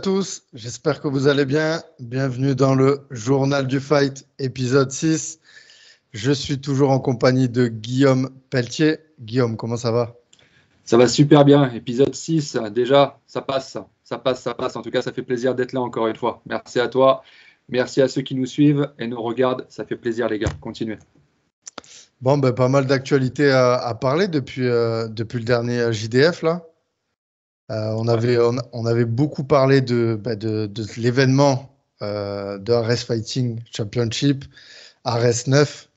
tous, j'espère que vous allez bien. Bienvenue dans le Journal du Fight, épisode 6. Je suis toujours en compagnie de Guillaume Pelletier. Guillaume, comment ça va? Ça va super bien, épisode 6, déjà, ça passe. En tout cas, ça fait plaisir d'être là encore une fois. Merci à toi, merci à ceux qui nous suivent et nous regardent. Ça fait plaisir les gars, continuez. Bon, pas mal d'actualités à parler depuis le dernier JDF là. On avait beaucoup parlé de l'événement de Ares Fighting Championship, Ares 9,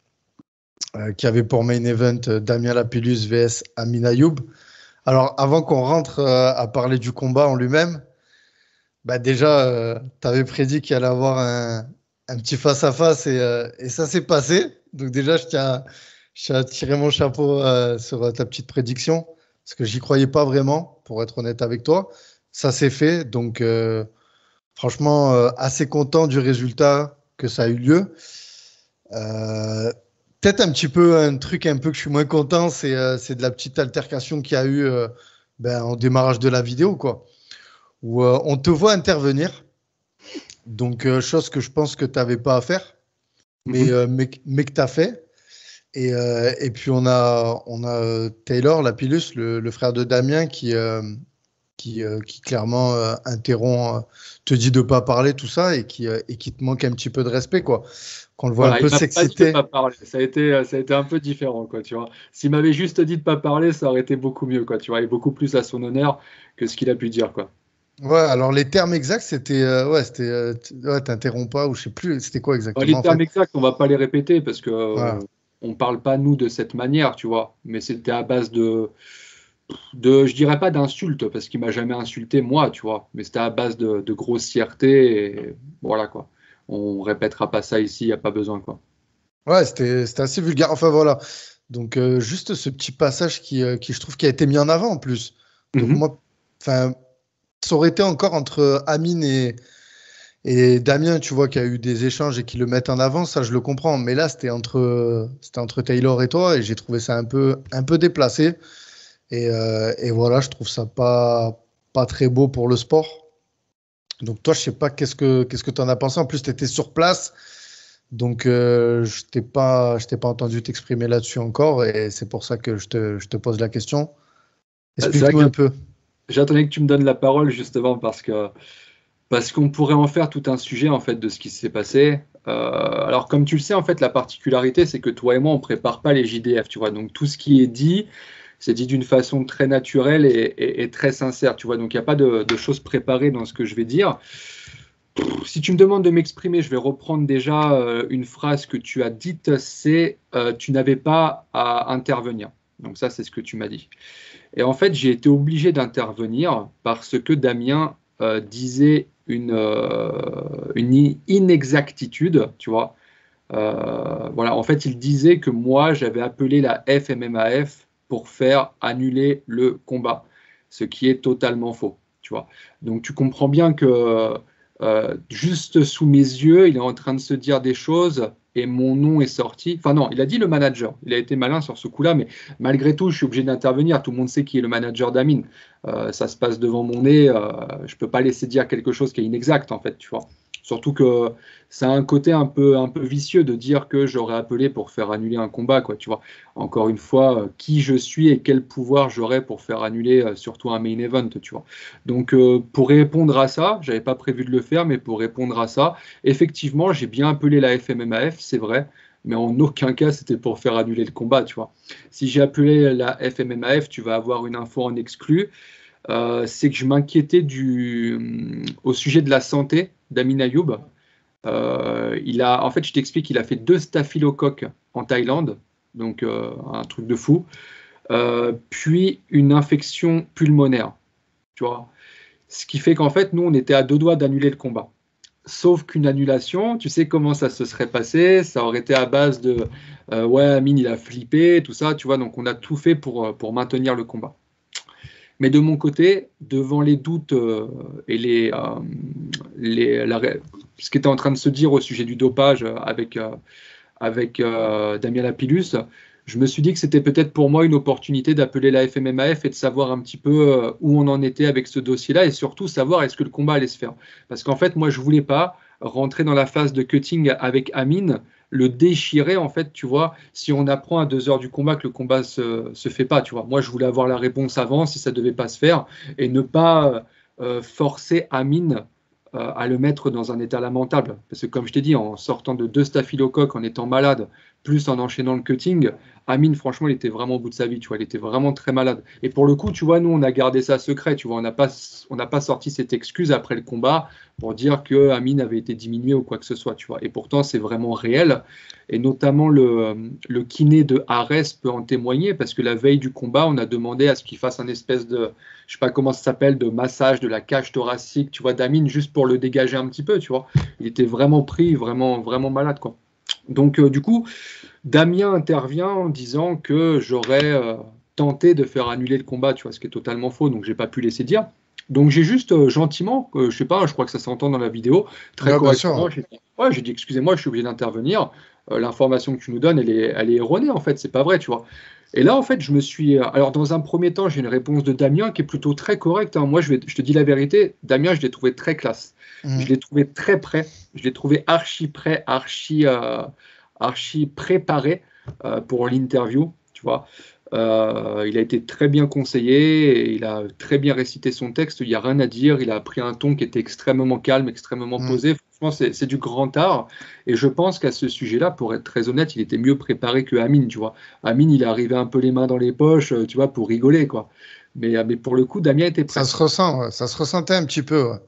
qui avait pour main event Damien Lapillus vs Amin Ayoub. Alors, avant qu'on rentre à parler du combat en lui-même, déjà, tu avais prédit qu'il allait avoir un petit face-à-face et ça s'est passé. Donc déjà, je tiens à tirer mon chapeau sur ta petite prédiction parce que j'y croyais pas vraiment, pour être honnête avec toi. Ça s'est fait, donc franchement, assez content du résultat que ça a eu lieu. Peut-être un truc un peu que je suis moins content, c'est de la petite altercation qu'il y a eu en démarrage de la vidéo, quoi, où on te voit intervenir, donc chose que je pense que tu n'avais pas à faire, mais que tu as fait. Et puis on a Taylor Lapillus, le frère de Damien, qui clairement interrompt, te dit de pas parler, tout ça, et qui te manque un petit peu de respect, quoi. Qu'on le voit Voilà, un peu il m'a pas dit de s'exciter. pas parler. Ça a été un peu différent, quoi, tu vois. S'il m'avait juste dit de pas parler, ça aurait été beaucoup mieux, quoi, tu vois, et beaucoup plus à son honneur que ce qu'il a pu dire, quoi. Ouais, alors les termes exacts, c'était ouais, t'interromps pas, ou je sais plus, c'était quoi exactement Les en termes fait. exacts, on va pas les répéter parce que Voilà. on parle pas nous de cette manière, tu vois. Mais c'était à base je dirais pas d'insultes parce qu'il m'a jamais insulté moi, tu vois. Mais c'était à base de grossièreté et voilà quoi. On répétera pas ça ici, il y a pas besoin quoi. Ouais, c'était assez vulgaire. Enfin voilà. Donc juste ce petit passage qui je trouve qui a été mis en avant en plus. Donc Mhm. moi, enfin, ça aurait été encore entre Amine et Damien, tu vois, qu'il y a eu des échanges et qui le mettent en avant, ça je le comprends. Mais là, c'était entre Taylor et toi, et j'ai trouvé ça un peu déplacé. Et voilà, je trouve ça pas très beau pour le sport. Donc toi, je sais pas qu'est-ce que tu en as pensé. En plus, tu étais sur place, donc je t'ai pas entendu t'exprimer là-dessus encore, et c'est pour ça que je te pose la question. C'est vrai Explique-nous que un peu. j'attendais que tu me donnes la parole justement parce qu'on pourrait en faire tout un sujet en fait de ce qui s'est passé. Alors comme tu le sais en fait la particularité c'est que toi et moi on prépare pas les JDF tu vois donc tout ce qui est dit c'est dit d'une façon très naturelle et très sincère tu vois donc il n'y a pas de choses préparées dans ce que je vais dire. Si tu me demandes de m'exprimer je vais reprendre déjà une phrase que tu as dite c'est tu n'avais pas à intervenir donc ça c'est ce que tu m'as dit. Et en fait, j'ai été obligé d'intervenir parce que Damien disait une inexactitude, tu vois. Voilà, en fait, il disait que moi, j'avais appelé la FMMAF pour faire annuler le combat, ce qui est totalement faux, tu vois. Donc, tu comprends bien que juste sous mes yeux, il est en train de se dire des choses et mon nom est sorti. Enfin non, il a dit le manager. Il a été malin sur ce coup-là, mais malgré tout, je suis obligé d'intervenir. Tout le monde sait qui est le manager d'Amine. Ça se passe devant mon nez. Je ne peux pas laisser dire quelque chose qui est inexact, en fait, tu vois. Surtout que ça a un côté un peu vicieux de dire que j'aurais appelé pour faire annuler un combat, quoi, tu vois. Encore une fois, qui je suis et quel pouvoir j'aurais pour faire annuler surtout un main event, tu vois. Donc, pour répondre à ça, j'avais pas prévu de le faire, mais pour répondre à ça, effectivement, j'ai bien appelé la FMMAF, c'est vrai, mais en aucun cas c'était pour faire annuler le combat, tu vois. Si j'ai appelé la FMMAF, tu vas avoir une info en exclu. C'est que je m'inquiétais au sujet de la santé d'Amin Ayoub. En fait, je t'explique, il a fait 2 staphylocoques en Thaïlande, donc un truc de fou, puis une infection pulmonaire, tu vois. Ce qui fait qu'en fait, nous, on était à 2 doigts d'annuler le combat. Sauf qu'une annulation, tu sais comment ça se serait passé, ça aurait été à base de ouais, Amine, il a flippé, tout ça, tu vois, donc on a tout fait pour maintenir le combat. Mais de mon côté, devant les doutes et ce qui était en train de se dire au sujet du dopage avec Damien Lapillus, je me suis dit que c'était peut-être pour moi une opportunité d'appeler la FMMAF et de savoir un petit peu où on en était avec ce dossier-là et surtout savoir est-ce que le combat allait se faire. Parce qu'en fait, moi, je voulais pas rentrer dans la phase de cutting avec Amine, le déchirer, en fait, tu vois, si on apprend à 2 heures du combat que le combat se fait pas, tu vois. Moi, je voulais avoir la réponse avant si ça devait pas se faire et ne pas forcer Amine à le mettre dans un état lamentable. Parce que comme je t'ai dit, en sortant de 2 staphylocoques, en étant malade, plus en enchaînant le cutting, Amine, franchement, il était vraiment au bout de sa vie, tu vois, il était vraiment très malade. Et pour le coup, tu vois, nous, on a gardé ça secret, tu vois, on n'a pas sorti cette excuse après le combat pour dire que Amine avait été diminué ou quoi que ce soit, tu vois. Et pourtant, c'est vraiment réel. Et notamment, le kiné de Ares peut en témoigner, parce que la veille du combat, on a demandé à ce qu'il fasse un espèce de, je sais pas comment ça s'appelle, de massage de la cage thoracique, tu vois, d'Amine, juste pour le dégager un petit peu, tu vois. Il était vraiment pris, vraiment, vraiment malade, quoi. Donc, du coup, Damien intervient en disant que j'aurais tenté de faire annuler le combat, tu vois, ce qui est totalement faux, donc j'ai pas pu laisser dire. Donc j'ai juste gentiment, je sais pas, je crois que ça s'entend dans la vidéo, très Ouais, bien correctement, sûr. j'ai dit excusez-moi, je suis obligé d'intervenir. L'information que tu nous donnes, elle est erronée en fait, c'est pas vrai, tu vois. Et là en fait, je me suis, alors dans un premier temps, j'ai une réponse de Damien qui est plutôt très correcte, hein. Moi, je te dis la vérité, Damien, je l'ai trouvé très classe, je Mhm. l'ai trouvé très prêt, je l'ai trouvé archi prêt, archi préparé pour l'interview, tu vois. Il a été très bien conseillé, et il a très bien récité son texte, il n'y a rien à dire, il a pris un ton qui était extrêmement calme, extrêmement Mhm. posé. Franchement, c'est du grand art, et je pense qu'à ce sujet-là, pour être très honnête, il était mieux préparé que Amine, tu vois. Amine, il est arrivé un peu les mains dans les poches, tu vois, pour rigoler, quoi. Mais pour le coup, Damien était Ça prêt. se ressent, ouais. Ça se ressentait un petit peu. Ouais.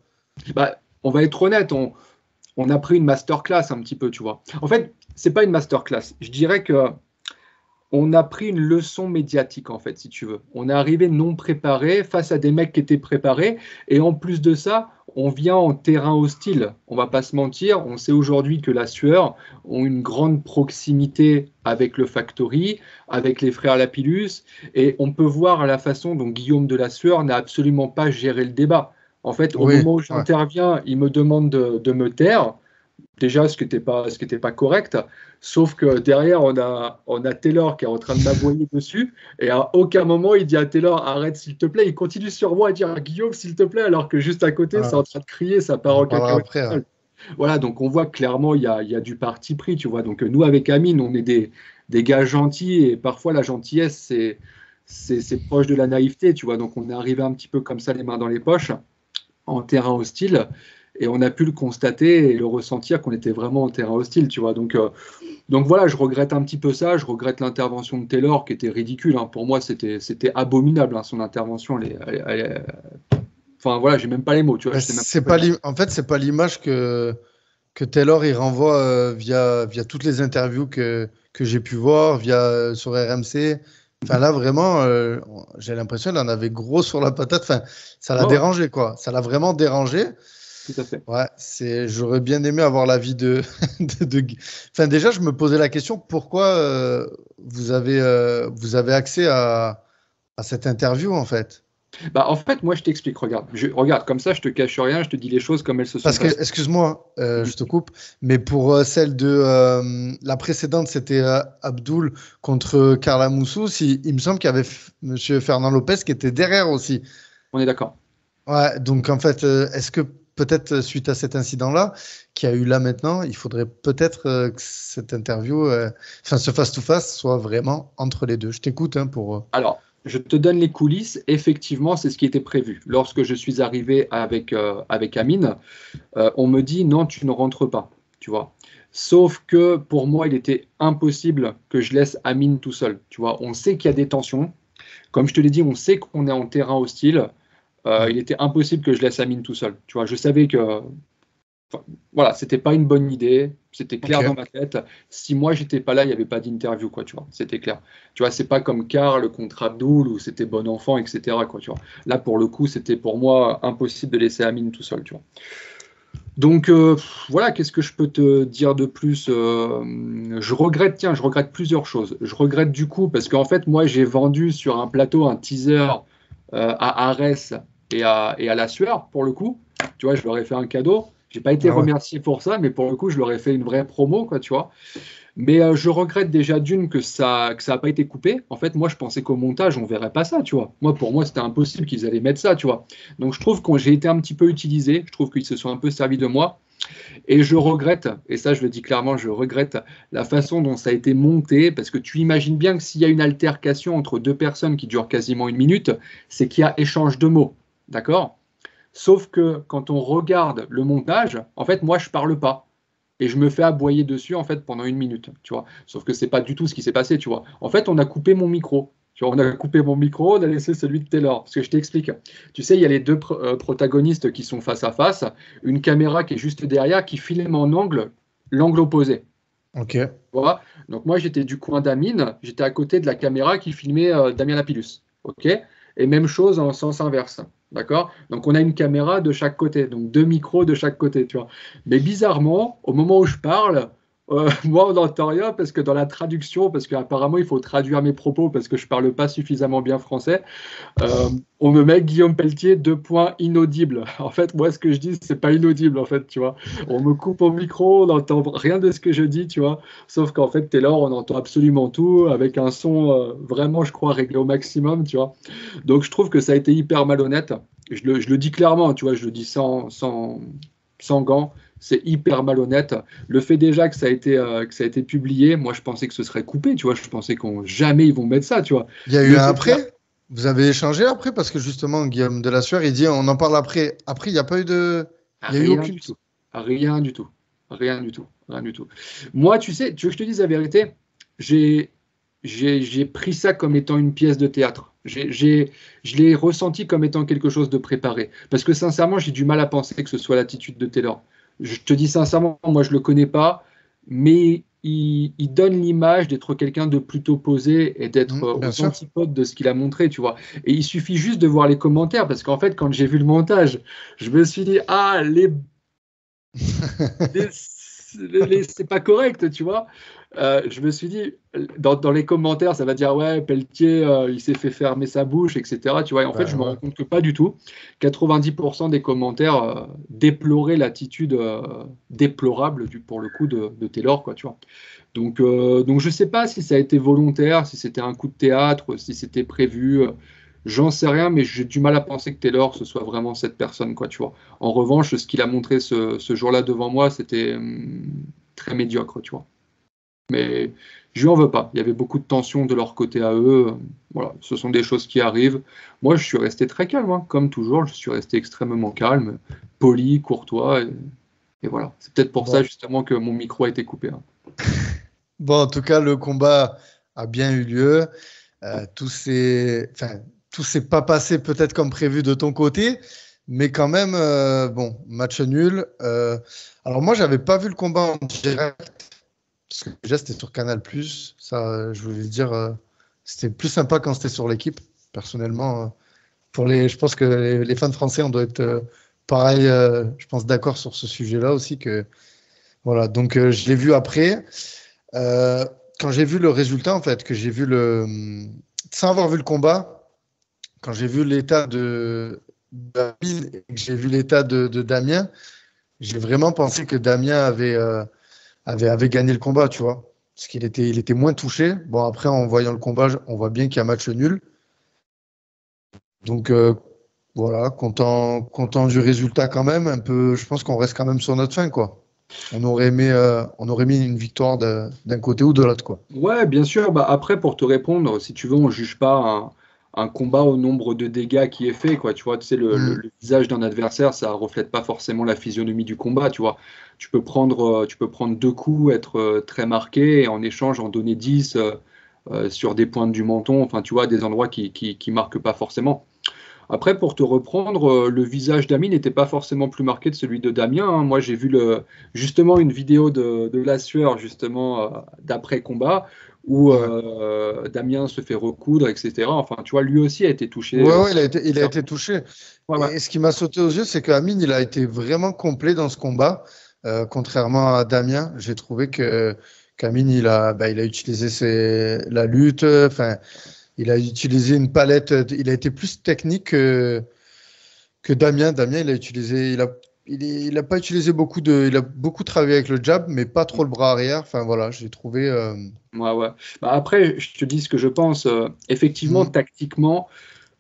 Bah, on va être honnête, on a pris une masterclass un petit peu, tu vois. En fait, c'est pas une masterclass. Je dirais que on a pris une leçon médiatique, en fait, si tu veux. On est arrivé non préparé face à des mecs qui étaient préparés. Et en plus de ça, on vient en terrain hostile. On va pas se mentir. On sait aujourd'hui que la Sueur ont une grande proximité avec le Factory, avec les frères Lapillus. Et on peut voir à la façon dont Guillaume de la Sueur n'a absolument pas géré le débat. En fait, au Oui, moment où ouais. j'interviens, il me demande de me taire. Déjà, ce qui était pas correct. Sauf que derrière, on a Taylor qui est en train de m'aboyer dessus. Et à aucun moment, il dit à Taylor, arrête s'il te plaît. Il continue sur moi à dire à Guillaume, s'il te plaît, alors que juste à côté, c'est Ah, en train de crier, ça part j'en en parlerai cacahuète. après. Ouais. Voilà, donc on voit clairement, il y a du parti pris, tu vois. Donc nous, avec Amine, on est des gars gentils et parfois la gentillesse, c'est proche de la naïveté, tu vois. Donc on est arrivé un petit peu comme ça, les mains dans les poches en terrain hostile. Et on a pu le constater et le ressentir qu'on était vraiment en terrain hostile, tu vois. Donc voilà, je regrette un petit peu ça. Je regrette l'intervention de Taylor qui était ridicule, hein. Pour moi, c'était abominable, hein, son intervention. Enfin voilà, j'ai même pas les mots, tu vois. Ben, Je sais même pas quoi dire. en fait, c'est pas l'image que Taylor il renvoie via toutes les interviews que j'ai pu voir, sur RMC. Enfin là, vraiment, j'ai l'impression qu'il en avait gros sur la patate. Enfin, ça l'a Ouais, ouais, dérangé, quoi. Ça l'a vraiment dérangé. tout à fait. Ouais, j'aurais bien aimé avoir l'avis Enfin, déjà, je me posais la question, pourquoi vous avez accès à cette interview, en fait? Bah, en fait, moi, je t'explique. Regarde, regarde, comme ça, je te cache rien. Je te dis les choses comme elles se sont Parce que, passées. excuse-moi, je te coupe, mais pour celle de la précédente, c'était Abdul contre Carla Moussous. Il me semble qu'il y avait Monsieur Fernand Lopez qui était derrière aussi. On est d'accord. Ouais, donc en fait, est-ce que peut-être suite à cet incident-là, qu'il y a eu là maintenant, il faudrait peut-être que cette interview, enfin ce face-to-face, soit vraiment entre les deux. Je t'écoute hein, pour. Alors, je te donne les coulisses. Effectivement, c'est ce qui était prévu. Lorsque je suis arrivé avec Amine, on me dit non, tu ne rentres pas, tu vois. Sauf que pour moi, il était impossible que je laisse Amine tout seul, tu vois. On sait qu'il y a des tensions. Comme je te l'ai dit, on sait qu'on est en terrain hostile. Hmm. Il était impossible que je laisse Amine tout seul. Tu vois, je savais que, enfin, voilà, c'était pas une bonne idée. C'était Ok. clair dans ma tête. Si moi j'étais pas là, il n'y avait pas d'interview, quoi, tu vois. C'était clair. Tu vois, c'est pas comme Karl contre Abdul où c'était bon enfant, etc., quoi, tu vois. Là, pour le coup, c'était pour moi impossible de laisser Amine tout seul, tu vois. Donc voilà, qu'est-ce que je peux te dire de plus? Je regrette plusieurs choses. Je regrette du coup, parce qu'en fait, moi, j'ai vendu sur un plateau un teaser à Arès et à La Sueur, pour le coup. Tu vois, je leur ai fait un cadeau. J'ai pas été Ah ouais. remercié pour ça, mais pour le coup, je leur ai fait une vraie promo, quoi, tu vois. Mais je regrette déjà d'une que ça a pas été coupé. En fait, moi, je pensais qu'au montage, on verrait pas ça, tu vois. Moi, pour moi, c'était impossible qu'ils allaient mettre ça, tu vois. Donc, je trouve que j'ai été un petit peu utilisé. Je trouve qu'ils se sont un peu servis de moi. Et je regrette, et ça, je le dis clairement, je regrette la façon dont ça a été monté, parce que tu imagines bien que s'il y a une altercation entre deux personnes qui dure quasiment une minute, c'est qu'il y a échange de mots, d'accord? Sauf que quand on regarde le montage, en fait, moi, je parle pas. Et je me fais aboyer dessus, en fait, pendant une minute, tu vois. Sauf que c'est pas du tout ce qui s'est passé, tu vois. En fait, on a coupé mon micro. Tu vois, on a coupé mon micro, on a laissé celui de Taylor. Parce que je t'explique. Tu sais, il y a les deux protagonistes qui sont face à face, une caméra qui est juste derrière, qui filme en angle, l'angle opposé. Ok. Tu vois. Donc moi, j'étais du coin d'Amine, j'étais à côté de la caméra qui filmait Damien Lapillus. OK? Et même chose en sens inverse. D'accord? Donc on a une caméra de chaque côté, donc deux micros de chaque côté, tu vois. Mais bizarrement, au moment où je parle, moi on n'entend rien parce que dans la traduction, parce qu'apparemment il faut traduire mes propos parce que je parle pas suffisamment bien français, euh, on me met Guillaume Pelletier, deux points inaudible. En fait, moi, ce que je dis, c'est pas inaudible, en fait, tu vois. On me coupe au micro, on n'entend rien de ce que je dis, tu vois. Sauf qu'en fait, Taylor, on entend absolument tout avec un son vraiment, je crois, réglé au maximum, tu vois. Donc, je trouve que ça a été hyper malhonnête. Je le dis clairement, tu vois, je le dis sans gants. C'est hyper malhonnête. Le fait déjà que ça a été publié, moi, je pensais que ce serait coupé, tu vois. Je pensais qu'on jamais ils vont mettre ça, tu vois. Il y a eu Le un fait après? Vous avez échangé après? Parce que justement, Guillaume Delassuère, il dit on en parle après. Après, il n'y a pas eu de. Il n'y a eu Rien aucune. du tout. Rien du tout. Rien du tout. Rien du tout. Moi, tu sais, tu veux que je te dise la vérité? J'ai, j'ai pris ça comme étant une pièce de théâtre. Je l'ai ressenti comme étant quelque chose de préparé. Parce que sincèrement, j'ai du mal à penser que ce soit l'attitude de Taylor. Je te dis sincèrement, moi, je le connais pas, mais il donne l'image d'être quelqu'un de plutôt posé et d'être Bien aux sûr. antipodes de ce qu'il a montré, tu vois. Et il suffit juste de voir les commentaires, parce qu'en fait, quand j'ai vu le montage, je me suis dit, ah, les- c'est pas correct, tu vois. Je me suis dit, dans les commentaires, ça va dire, ouais, Pelletier, il s'est fait fermer sa bouche, etc. Tu vois, et en fait, Ben je me ouais. rends compte que pas du tout. 90% des commentaires déploraient l'attitude déplorable, pour le coup, de Taylor, quoi, tu vois. Donc, je sais pas si ça a été volontaire, si c'était un coup de théâtre, si c'était prévu. J'en sais rien, mais j'ai du mal à penser que Taylor, ce soit vraiment cette personne, quoi, tu vois. En revanche, ce qu'il a montré ce jour-là devant moi, c'était très médiocre, tu vois. Mais je lui en veux pas. Il y avait beaucoup de tension de leur côté à eux. Voilà, ce sont des choses qui arrivent. Moi, je suis resté très calme, hein. Comme toujours, je suis resté extrêmement calme, poli, courtois, et voilà. C'est peut-être pour ça, Bon. justement, que mon micro a été coupé, hein. Bon, en tout cas, le combat a bien eu lieu. Enfin, tout s'est pas passé peut-être comme prévu de ton côté, mais quand même, bon, match nul. Alors moi, j'avais pas vu le combat en direct parce que déjà c'était sur Canal+. Ça, je voulais dire, c'était plus sympa quand c'était sur l'équipe. Personnellement, je pense que les fans français, on doit être pareil. Je pense d'accord sur ce sujet-là aussi que voilà. Donc je l'ai vu après. Euh, Quand j'ai vu le résultat, en fait, que j'ai vu sans avoir vu le combat, quand j'ai vu l'état d'Amine et que j'ai vu l'état de Damien, j'ai vraiment pensé que Damien avait gagné le combat, tu vois. Parce il était moins touché. Bon, après, en voyant le combat, on voit bien qu'il y a match nul. Donc, voilà, content du résultat quand même. Un peu, je pense qu'on reste quand même sur notre fin, quoi. On aurait mis une victoire d'un côté ou de l'autre, quoi. Ouais, bien sûr. Bah, après, pour te répondre, si tu veux, on juge pas un combat au nombre de dégâts qui est fait, quoi. Tu vois, tu sais, Hmm. le visage d'un adversaire, ça reflète pas forcément la physionomie du combat, tu vois. Tu peux prendre deux coups, être très marqué, et en échange en donner 10 sur des pointes du menton, enfin, tu vois, des endroits qui marquent pas forcément. Après, pour te reprendre, le visage d'Ami n'était pas forcément plus marqué de celui de Damien, hein. Moi, j'ai vu justement une vidéo de la sueur, justement, d'après combat, où Ouais. Damien se fait recoudre, etc. Enfin, tu vois, lui aussi a été touché. Ouais, ouais, il a été Clairement. touché. Ouais, ouais. Et ce qui m'a sauté aux yeux, c'est qu'Amine, il a été vraiment complet dans ce combat. Contrairement à Damien, j'ai trouvé que qu'Amine, il a utilisé la lutte. Enfin, il a utilisé une palette. Il a été plus technique que Damien. Damien, il a pas utilisé il a beaucoup travaillé avec le jab, mais pas trop le bras arrière. Enfin voilà, j'ai trouvé. Ouais. Bah, après, je te dis ce que je pense. Effectivement, Mhm. tactiquement,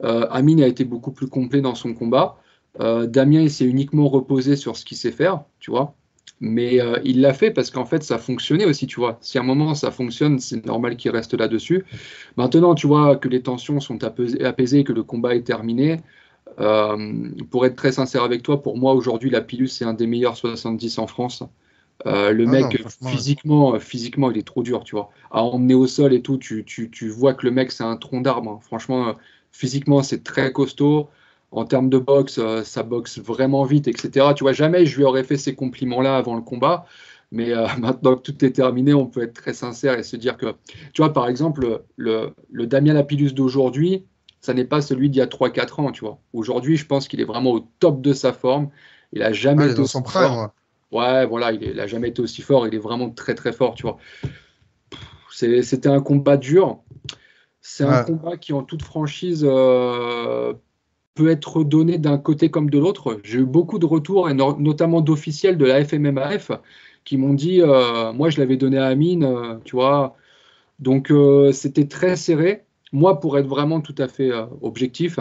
Amine a été beaucoup plus complet dans son combat. Damien, il s'est uniquement reposé sur ce qu'il sait faire, tu vois. Mais il l'a fait parce qu'en fait, ça fonctionnait aussi, tu vois. Si à un moment ça fonctionne, c'est normal qu'il reste là-dessus. Maintenant, tu vois que les tensions sont apaisées, que le combat est terminé. Pour être très sincère avec toi, pour moi, aujourd'hui, la Pilus, c'est un des meilleurs 70 en France. Le Ah non, mec, franchement. Ouais. physiquement, il est trop dur, tu vois. À emmener au sol et tout, tu vois que le mec, c'est un tronc d'arbre, hein. Franchement, physiquement, c'est très costaud. En termes de boxe, ça boxe vraiment vite, etc. Tu vois, jamais je lui aurais fait ces compliments-là avant le combat. Mais maintenant que tout est terminé, on peut être très sincère et se dire que, tu vois, par exemple, le Damien Lapillus d'aujourd'hui, ça n'est pas celui d'il y a 3 4 ans, tu vois. Aujourd'hui, je pense qu'il est vraiment au top de sa forme. Il a Ah, jamais il est été dans aussi son prime, fort. ouais. Ouais, voilà, il a jamais été aussi fort. Il est vraiment très très fort, tu vois. C'était un combat dur. C'est un Ouais. combat qui, en toute franchise, peut être donné d'un côté comme de l'autre. J'ai eu beaucoup de retours, et notamment d'officiels de la FMMAF, qui m'ont dit, moi je l'avais donné à Amine, tu vois. Donc c'était très serré. Moi, pour être vraiment tout à fait objectif,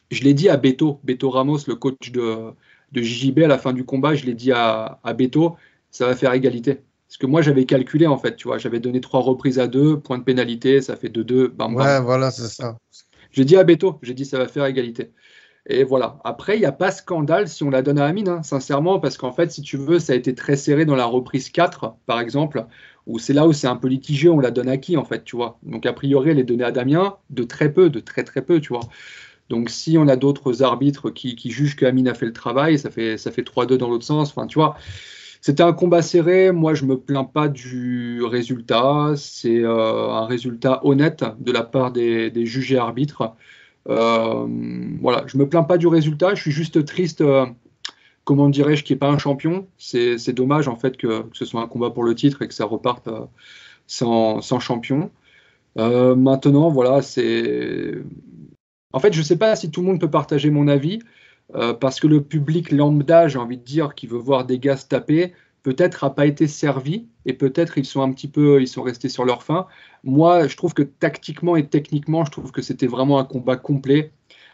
je l'ai dit à Beto Ramos, le coach de JJB à la fin du combat, je l'ai dit à Beto, ça va faire égalité. Parce que moi, j'avais calculé, en fait, tu vois, j'avais donné 3 reprises à 2, point de pénalité, ça fait 2-2, bam bam. Ouais, voilà, c'est ça. J'ai dit à Beto, j'ai dit ça va faire égalité. Et voilà. Après, il n'y a pas scandale si on la donne à Amine, hein, sincèrement, parce qu'en fait, si tu veux, ça a été très serré dans la reprise 4, par exemple, où c'est là où c'est un peu litigieux, on la donne à qui, en fait, tu vois. Donc, a priori, elle est donnée à Damien, de très peu, de très très peu, tu vois. Donc, si on a d'autres arbitres qui jugent qu'Amine a fait le travail, ça fait 3-2 dans l'autre sens. Enfin, tu vois, c'était un combat serré. Moi, je me plains pas du résultat. C'est un résultat honnête de la part des juges et arbitres. Voilà, je me plains pas du résultat. Je suis juste triste, comment dirais-je, qu'il n'y ait pas un champion. C'est dommage, en fait, que ce soit un combat pour le titre et que ça reparte sans champion. Maintenant, voilà, c'est en fait, je ne sais pas si tout le monde peut partager mon avis, parce que le public lambda, j'ai envie de dire, qui veut voir des gars se taper, peut-être n'a pas été servi, et peut-être ils sont restés sur leur faim. Moi, je trouve que tactiquement et techniquement, je trouve que c'était vraiment un combat complet.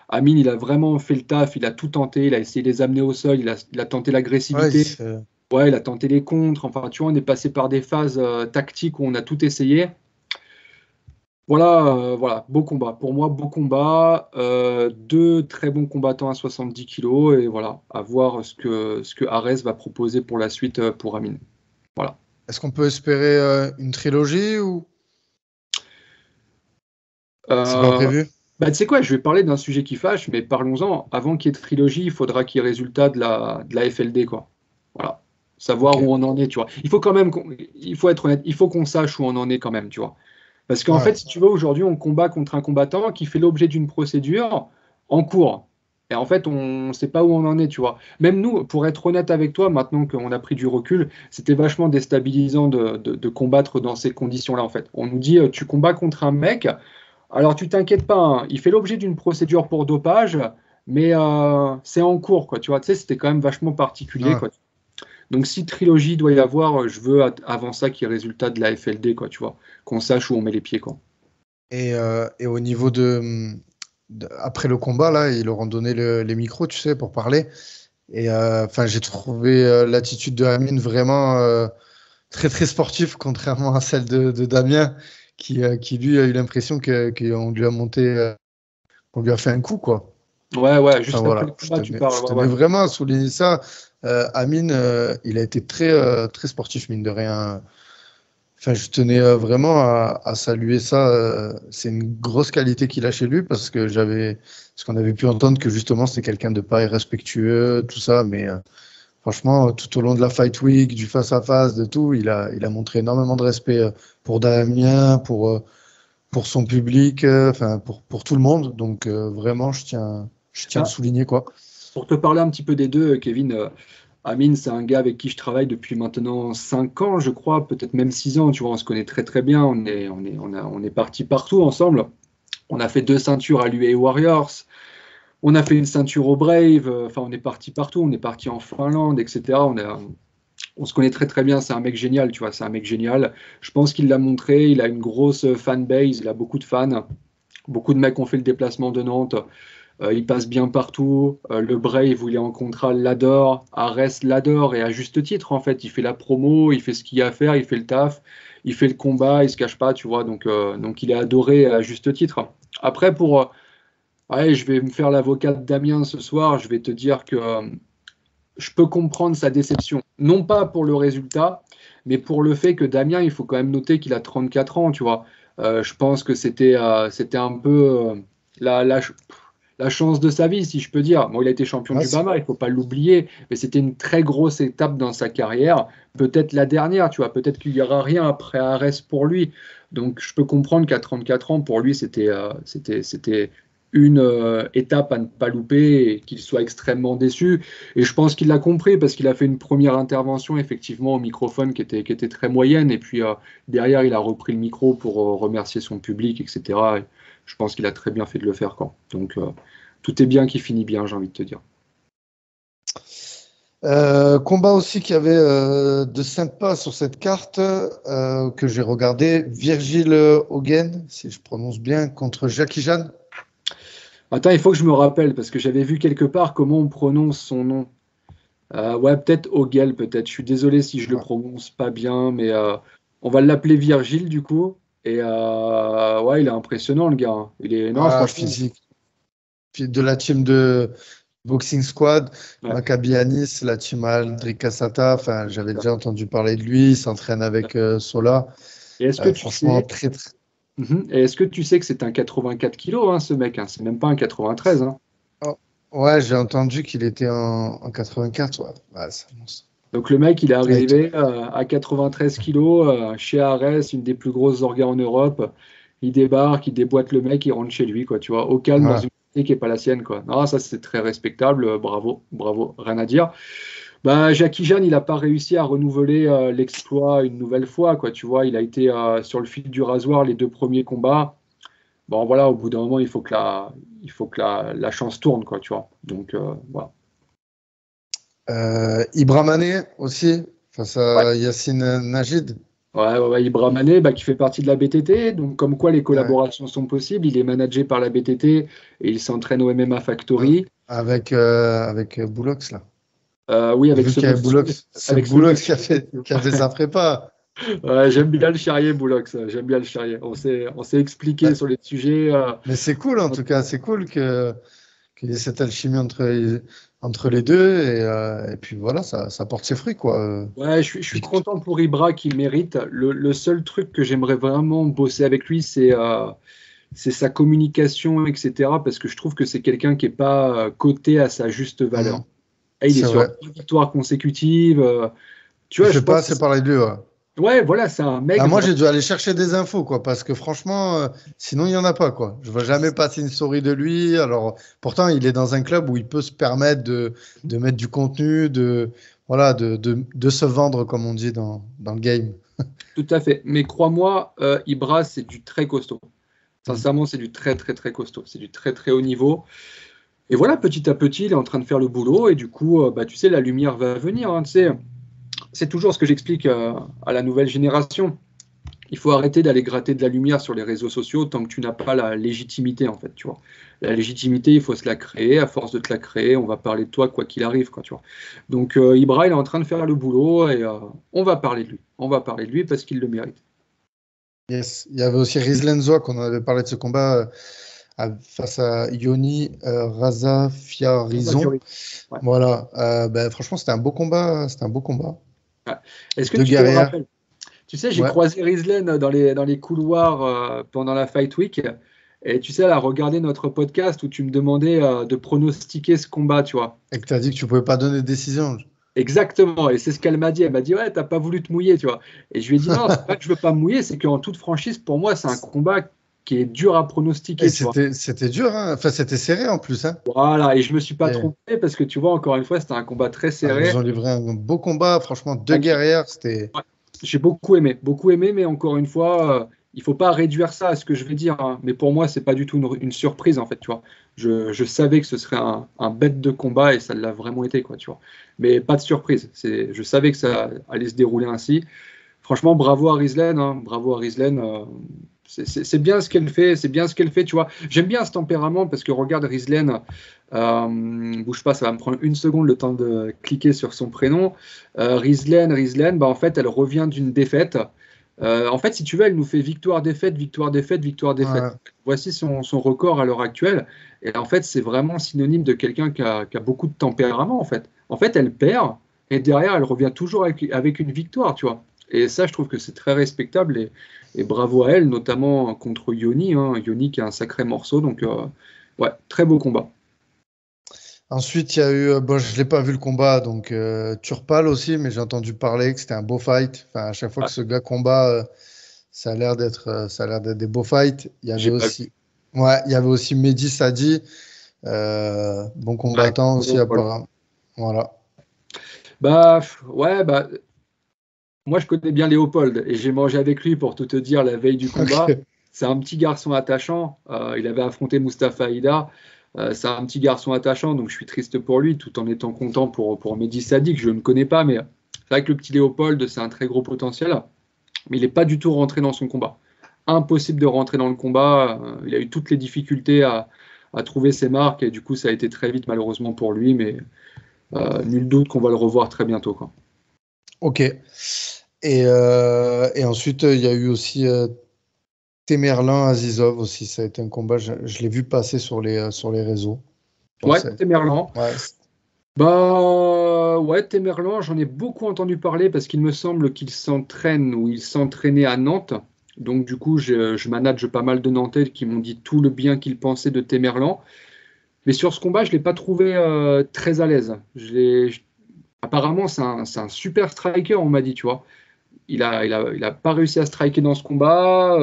Amine, il a vraiment fait le taf, il a tout tenté, il a essayé de les amener au sol, il a tenté Ouais, l'agressivité, ouais, il a tenté les contres. Enfin, tu vois, on est passé par des phases tactiques où on a tout essayé. Voilà, beau combat. Pour moi, beau combat. Deux très bons combattants à 70 kilos. Et voilà, à voir ce que Ares va proposer pour la suite pour Amine. Voilà. est-ce qu'on peut espérer une trilogie ou c'est pas Euh, prévu? Tu sais quoi, je vais parler d'un sujet qui fâche, mais parlons-en. Avant qu'il y ait de trilogie, il faudra qu'il y ait résultat de la FLD, quoi. Voilà. Ok. Savoir où on en est, tu vois. Il faut quand même, il faut être honnête, il faut qu'on sache où on en est quand même, tu vois. Parce qu'en Ouais. fait, si tu veux, aujourd'hui, on combat contre un combattant qui fait l'objet d'une procédure en cours. Et en fait, on ne sait pas où on en est, tu vois. Même nous, pour être honnête avec toi, maintenant qu'on a pris du recul, c'était vachement déstabilisant de combattre dans ces conditions-là, en fait. On nous dit, tu combats contre un mec, alors tu t'inquiètes pas, hein, il fait l'objet d'une procédure pour dopage, mais c'est en cours, quoi, tu vois. Tu sais, c'était quand même vachement particulier, Ouais. quoi. Donc, si trilogie doit y avoir, je veux avant ça qu'il y ait résultat de la FLD, quoi, tu vois, qu'on sache où on met les pieds, quoi. Et au niveau après le combat, là, ils leur ont donné les micros, tu sais, pour parler. Et enfin, j'ai trouvé l'attitude de Amine vraiment très très sportive, contrairement à celle de Damien, qui lui a eu l'impression qu'on lui a monté, qu'on lui a fait un coup, quoi. Ouais, Enfin juste après le voilà, combat, tu je parles, ouais, tenais ouais. vraiment à souligner ça. Amine, il a été très très sportif, mine de rien. Enfin, je tenais vraiment à saluer ça. C'est une grosse qualité qu'il a chez lui parce qu'on avait pu entendre que justement c'était quelqu'un de pas irrespectueux, tout ça. Mais franchement, tout au long de la Fight Week, du face à face, de tout, il a montré énormément de respect pour Damien, pour son public, enfin pour tout le monde. Donc vraiment, je tiens à le Ah, souligner quoi. pour te parler un petit peu des deux, Kevin, Amine, c'est un gars avec qui je travaille depuis maintenant 5 ans, je crois, peut-être même 6 ans, tu vois, on se connaît très très bien, on est partis partout ensemble. On a fait 2 ceintures à l'UA Warriors. On a fait une ceinture au Brave, enfin on est parti partout, on est parti en Finlande, etc. On se connaît très très bien, c'est un mec génial, tu vois, c'est un mec génial. Je pense qu'il l'a montré, il a une grosse fanbase, il a beaucoup de fans. Beaucoup de mecs ont fait le déplacement de Nantes. Il passe bien partout. Le Brave, où il est en contrat, l'adore. Arès l'adore, et à juste titre, en fait. Il fait la promo, il fait ce qu'il y a à faire, il fait le taf, il fait le combat, il se cache pas, tu vois. Donc il est adoré à juste titre. Après, ouais, je vais me faire l'avocat de Damien ce soir. Je vais te dire que je peux comprendre sa déception. Non pas pour le résultat, mais pour le fait que Damien, il faut quand même noter qu'il a 34 ans, tu vois. Je pense que c'était un peu la, la, la chance de sa vie, si je peux dire. Bon, il a été champion Ouais, du Bama, il ne faut pas l'oublier, mais c'était une très grosse étape dans sa carrière. Peut-être la dernière, tu vois. Peut-être qu'il n'y aura rien après Arès pour lui. Donc, je peux comprendre qu'à 34 ans, pour lui, c'était une étape à ne pas louper et qu'il soit extrêmement déçu. Et je pense qu'il l'a compris parce qu'il a fait une première intervention effectivement au microphone qui était très moyenne. Et puis derrière, il a repris le micro pour remercier son public, etc. Et je pense qu'il a très bien fait de le faire, quoi. Donc tout est bien qui finit bien, j'ai envie de te dire. Combat aussi qui avait de sympa sur cette carte que j'ai regardé. Virgil Hogan, si je prononce bien, contre Jackie Jeanne. Attends, il faut que je me rappelle parce que j'avais vu quelque part comment on prononce son nom. Ouais, peut-être Ogel, peut-être. Je suis désolé si je le prononce pas bien, mais on va l'appeler Virgile du coup. Et ouais, il est impressionnant le gars, hein. Non, franchement. Physique. De la team de Boxing Squad, Ouais. Maccabi Nice, la team Aldric Cassata. Enfin, j'avais déjà entendu parler de lui. Il s'entraîne avec Sola. Et est-ce que tu franchement, sais, très, très. Et est-ce que tu sais que c'est un 84 kilos, hein, ce mec, hein, c'est même pas un 93, hein. Oh, ouais, j'ai entendu qu'il était en 84. Ouais, c'est un monstre. Donc le mec, il est Ouais, arrivé à 93 kilos chez Arès, une des plus grosses orgas en Europe. Il débarque, il déboîte le mec, il rentre chez lui, quoi, tu vois, au calme dans ouais. une cité qui n'est pas la sienne, quoi. Non, ça c'est très respectable, bravo, bravo, rien à dire. Bah, Jackie Jeanne, il n'a pas réussi à renouveler l'exploit une nouvelle fois, quoi, tu vois, il a été sur le fil du rasoir les deux premiers combats. Bon, voilà, au bout d'un moment, il faut que la chance tourne, quoi, tu vois. Donc, voilà. Ibra Mané aussi, face Ouais. à Yacine Najid. Ouais, Ibra Mané, bah, qui fait partie de la BTT, donc comme quoi les Ouais. collaborations sont possibles. Il est managé par la BTT et il s'entraîne au MMA Factory. Avec Boulox, là. Oui, J'ai avec vu ce qu'il y avait monsieur. Boulox. C'est Avec ce Boulox monsieur. qui a fait sa prépa. Ouais, j'aime bien le charrier, Boulox. J'aime bien le charrier. On s'est expliqué Ouais. sur les sujets. Mais c'est cool, en tout cas. C'est cool qu'il y ait cette alchimie entre les deux. Et puis voilà, ça porte ses fruits, quoi. Ouais, je suis content pour Ibra qui mérite. Le seul truc que j'aimerais vraiment bosser avec lui, c'est sa communication, etc. Parce que je trouve que c'est quelqu'un qui n'est pas coté à sa juste valeur. Mhm. Et il est C'est sur vrai. 10 victoires consécutives. Tu Il vois, je fait pas pense que assez parler de lui, ouais. ouais, voilà, c'est un mec Bah, moi, vraiment. j'ai dû aller chercher des infos, quoi, parce que franchement, sinon, il n'y en a pas, quoi. Je ne vois jamais passer une story de lui. Alors, pourtant, il est dans un club où il peut se permettre de mettre du contenu, voilà, de se vendre, comme on dit dans le game. Tout à fait. Mais crois-moi, Ibra, c'est du très costaud. Mm. Sincèrement, c'est du très, très, très costaud. C'est du très, très haut niveau. Et voilà, petit à petit, il est en train de faire le boulot. Et du coup, bah, tu sais, la lumière va venir, hein, tu sais. C'est toujours ce que j'explique à la nouvelle génération. Il faut arrêter d'aller gratter de la lumière sur les réseaux sociaux tant que tu n'as pas la légitimité, en fait, tu vois. La légitimité, il faut se la créer. À force de te la créer, on va parler de toi quoi qu'il arrive, quoi, tu vois. Donc, Ibra, il est en train de faire le boulot et on va parler de lui. On va parler de lui parce qu'il le mérite. Yes. Il y avait aussi Riz Lenzois, qu'on avait parlé de ce combat face à Yoni Razafiarison. Ouais. Voilà. Ben, franchement, c'était un beau combat. C'était un beau combat. Ouais. Est-ce que Deux tu te guerrières. rappelles? Tu sais, j'ai Ouais. croisé Rizlen dans les couloirs pendant la Fight Week. Et tu sais, elle a regardé notre podcast où tu me demandais de pronostiquer ce combat, tu vois. Et que tu as dit que tu pouvais pas donner de décision. Exactement, et c'est ce qu'elle m'a dit. Elle m'a dit, ouais, t'as pas voulu te mouiller, tu vois. Et je lui ai dit, non, c'est pas que je veux pas me mouiller, c'est qu'en toute franchise, pour moi, c'est un combat qui est dur à Et pronostiquer, tu vois. c'était dur, hein. Enfin, c'était serré en plus, hein. Voilà, et je me suis pas Et, trompé parce que tu vois, encore une fois, c'était un combat très ils nous serré. ont livré un beau combat, franchement, deux guerrières, c'était. Ouais, j'ai beaucoup aimé, mais encore une fois, il faut pas réduire ça à ce que je vais dire, hein, mais pour moi, c'est pas du tout une surprise, en fait, tu vois. Je savais que ce serait un bête de combat et ça l'a vraiment été, quoi, tu vois. Mais pas de surprise. Je savais que ça allait se dérouler ainsi. Franchement, bravo à Rizlen, hein, bravo à Rizlen. C'est bien ce qu'elle fait, c'est bien ce qu'elle fait, tu vois. J'aime bien ce tempérament parce que regarde Rizlen, bouge pas, ça va me prendre une seconde le temps de cliquer sur son prénom. Rizlen, bah en fait, elle revient d'une défaite. En fait, si tu veux, elle nous fait victoire, défaite, victoire, défaite, victoire, défaite. Ouais. Voici son record à l'heure actuelle. Et en fait, c'est vraiment synonyme de quelqu'un qui a beaucoup de tempérament, en fait. En fait, elle perd et derrière, elle revient toujours avec une victoire, tu vois. Et ça, je trouve que c'est très respectable et bravo à elle, notamment contre Yoni, hein. Yoni qui a un sacré morceau. Donc, ouais, très beau combat. Ensuite, il y a eu, bon, je l'ai pas vu le combat, donc Turpal aussi, mais j'ai entendu parler que c'était un beau fight. Enfin, à chaque fois Ouais, que ce gars combat, ça a l'air d'être des beaux fights. Il y avait j'ai pas vu. aussi, ouais, il y avait aussi Mehdi Sadi, bon Ouais, combattant aussi voilà. apparemment. Voilà. Bah, ouais, bah, moi, je connais bien Léopold et j'ai mangé avec lui pour tout te dire la veille du combat. Ok. C'est un petit garçon attachant. Il avait affronté Mustafa Aïda. C'est un petit garçon attachant, donc je suis triste pour lui, tout en étant content pour Mehdi Sadi, que je ne connais pas. Mais c'est vrai que le petit Léopold, c'est un très gros potentiel, mais il n'est pas du tout rentré dans son combat. Impossible de rentrer dans le combat. Il a eu toutes les difficultés à trouver ses marques et du coup, ça a été très vite, malheureusement pour lui. Mais nul doute qu'on va le revoir très bientôt, quoi. Ok. Et ensuite, il y a eu aussi Temerlin Azizov aussi. Ça a été un combat. Je l'ai vu passer sur les réseaux. Bon, Ouais, c'est Merlan. ouais, Bah ouais, Temerlan, j'en ai beaucoup entendu parler parce qu'il me semble qu'il s'entraîne ou il s'entraînait à Nantes. Donc du coup, je manage pas mal de Nantais qui m'ont dit tout le bien qu'ils pensaient de Temerlan. Mais sur ce combat, je ne l'ai pas trouvé très à l'aise. Apparemment, c'est un super striker, on m'a dit, tu vois. Il a pas réussi à striker dans ce combat.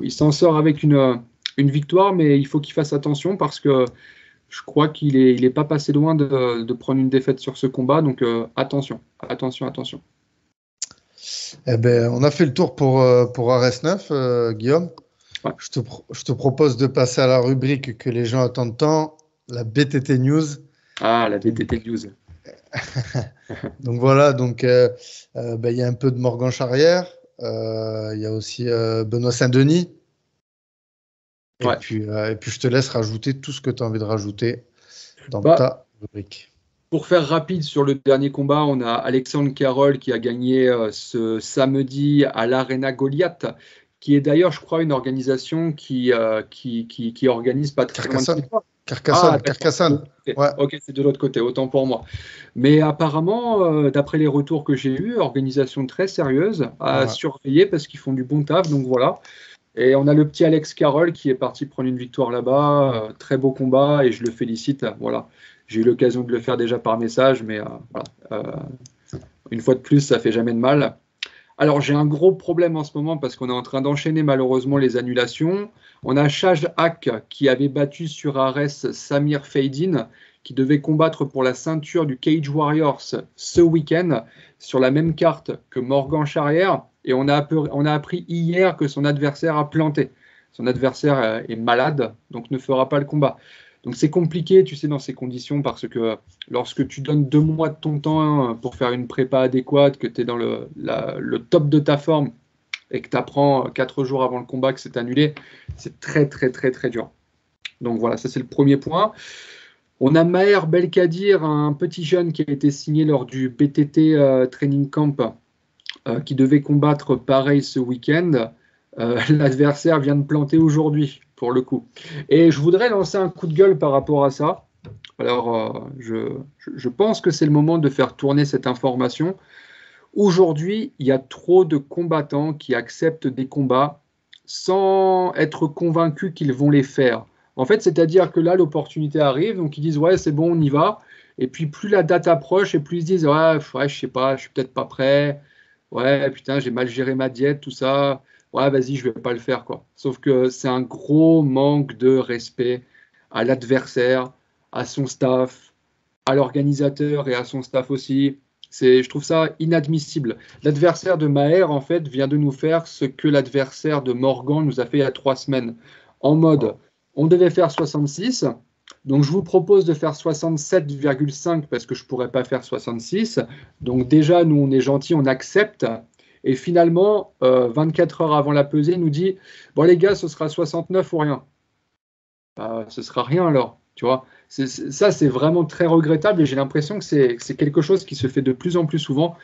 Il s'en sort avec une victoire, mais il faut qu'il fasse attention parce que je crois qu'il est pas passé loin de prendre une défaite sur ce combat, donc attention, attention, attention. eh ben, on a fait le tour pour RS9, Guillaume. Ouais. Je te propose de passer à la rubrique que les gens attendent tant, la BTT News. Ah, la Donc, BTT News. donc voilà, ben, il y a un peu de Morgan Charrière, il y a aussi Benoît Saint-Denis, Ouais. et puis je te laisse rajouter tout ce que tu as envie de rajouter dans Bah, ta rubrique. pour faire rapide sur le dernier combat, on a Alexandre Carroll qui a gagné ce samedi à l'Arena Goliath, qui est d'ailleurs, je crois, une organisation qui organise pas très loin de chez Carcassonne, toi. Ah, Carcassonne, d'accord. Carcassonne. Ok, Ouais, ok, c'est de l'autre côté, autant pour moi. Mais apparemment, d'après les retours que j'ai eus, organisation très sérieuse à ouais. surveiller parce qu'ils font du bon taf, donc voilà. Et on a le petit Alex Carroll qui est parti prendre une victoire là-bas. Très beau combat et je le félicite. Voilà. J'ai eu l'occasion de le faire déjà par message, mais voilà. Une fois de plus, ça fait jamais de mal. Alors, j'ai un gros problème en ce moment parce qu'on est en train d'enchaîner malheureusement les annulations. On a Shaj Haq qui avait battu sur Ares Samir Feydin, qui devait combattre pour la ceinture du Cage Warriors ce week-end sur la même carte que Morgan Charrière. Et on a appris hier que son adversaire a planté. Son adversaire est malade, donc ne fera pas le combat. Donc c'est compliqué, tu sais, dans ces conditions, parce que lorsque tu donnes 2 mois de ton temps pour faire une prépa adéquate, que tu es dans le top de ta forme et que tu apprends 4 jours avant le combat que c'est annulé, c'est très très très très dur. Donc voilà, ça c'est le premier point. On a Maher Belkadir, un petit jeune qui a été signé lors du BTT Training Camp, qui devait combattre pareil ce week-end. L'adversaire vient de planter aujourd'hui, pour le coup. Et je voudrais lancer un coup de gueule par rapport à ça. Alors, je pense que c'est le moment de faire tourner cette information. Aujourd'hui, il y a trop de combattants qui acceptent des combats sans être convaincus qu'ils vont les faire. En fait, c'est-à-dire que là, l'opportunité arrive, donc ils disent ouais, c'est bon, on y va. Et puis plus la date approche, et plus ils se disent ouais, je sais pas, je suis peut-être pas prêt. Ouais, putain, j'ai mal géré ma diète, tout ça. Ouais, vas-y, je vais pas le faire, quoi. Sauf que c'est un gros manque de respect à l'adversaire, à son staff, à l'organisateur et à son staff aussi. Je trouve ça inadmissible. L'adversaire de Maher, en fait, vient de nous faire ce que l'adversaire de Morgan nous a fait il y a 3 semaines. En mode, on devait faire 66, donc je vous propose de faire 67,5 parce que je ne pourrais pas faire 66. Donc déjà, nous, on est gentils, on accepte. Et finalement, 24 heures avant la pesée, il nous dit, bon les gars, ce sera 69 ou rien. Ce sera rien alors, tu vois. Ça, c'est vraiment très regrettable et j'ai l'impression que c'est quelque chose qui se fait de plus en plus souvent.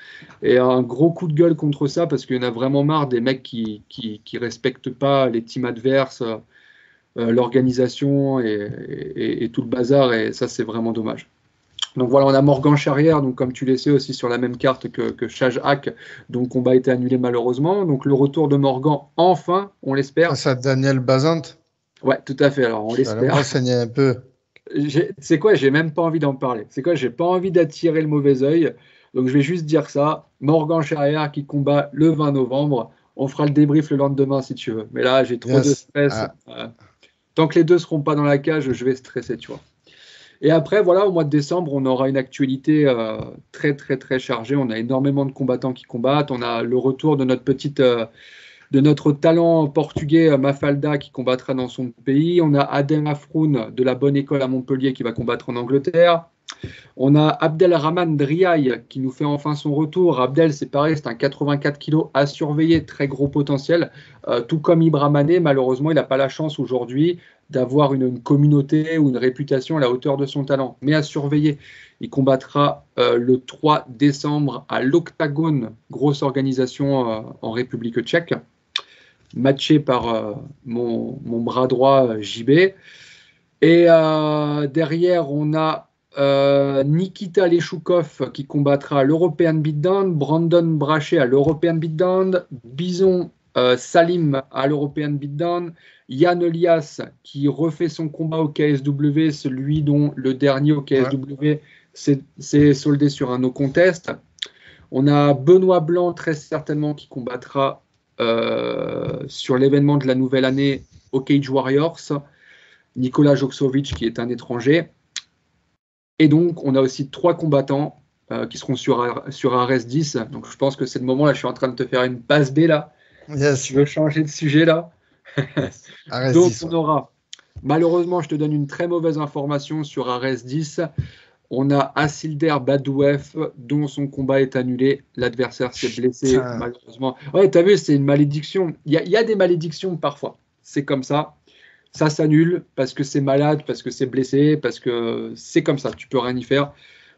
Et un gros coup de gueule contre ça parce qu'il y en a vraiment marre des mecs qui respectent pas les teams adverses, l'organisation et tout le bazar. Et ça, c'est vraiment dommage. Donc voilà, on a Morgan Charrière, donc comme tu le sais aussi sur la même carte que Shajak, dont le combat a été annulé malheureusement. Donc le retour de Morgan, enfin, on l'espère. Ça, Daniel Bazant. Ouais, tout à fait. Alors on l'espère. Je vais me renseigner un peu. C'est quoi, j'ai même pas envie d'en parler. C'est quoi, j'ai pas envie d'attirer le mauvais œil. Donc je vais juste dire ça. Morgan Charrière qui combat le 20 novembre. On fera le débrief le lendemain si tu veux. Mais là, j'ai trop de stress. Tant que les deux seront pas dans la cage, je vais stresser, tu vois. Et après, voilà, au mois de décembre, on aura une actualité très, très, très chargée. On a énormément de combattants qui combattent. On a le retour de notre talent portugais Mafalda qui combattra dans son pays. On a Adem Afroun de la bonne école à Montpellier qui va combattre en Angleterre. On a Abdelrahman Driaye qui nous fait enfin son retour. Abdel, c'est pareil, c'est un 84 kg à surveiller, très gros potentiel. Tout comme Ibra Mané, malheureusement, il n'a pas la chance aujourd'hui d'avoir une communauté ou une réputation à la hauteur de son talent. Mais à surveiller, il combattra le 3 décembre à l'Octagone, grosse organisation en République tchèque, matché par mon bras droit JB. Et derrière, on a Nikita Leshukov qui combattra à l'European Beatdown, Brandon Brachet à l'European Beatdown, Bison Salim à l'European Beatdown, Yann Elias qui refait son combat au KSW, celui dont le dernier au KSW s'est soldé sur un no contest. On a Benoît Blanc très certainement qui combattra sur l'événement de la nouvelle année au Cage Warriors, Nicolas Joksovic qui est un étranger. Et donc, on a aussi 3 combattants qui seront sur Ares 10. Donc, je pense que c'est le moment. Là, je suis en train de te faire une passe B, là. Yes. Tu veux changer de sujet, là. Yes. Donc, 10, on aura... Malheureusement, je te donne une très mauvaise information sur Ares 10. On a Asilder Badouef, dont son combat est annulé. L'adversaire s'est blessé, malheureusement. Ouais, t'as vu, c'est une malédiction. Il y a des malédictions parfois. C'est comme ça. Ça s'annule parce que c'est malade, parce que c'est blessé, parce que c'est comme ça, tu peux rien y faire.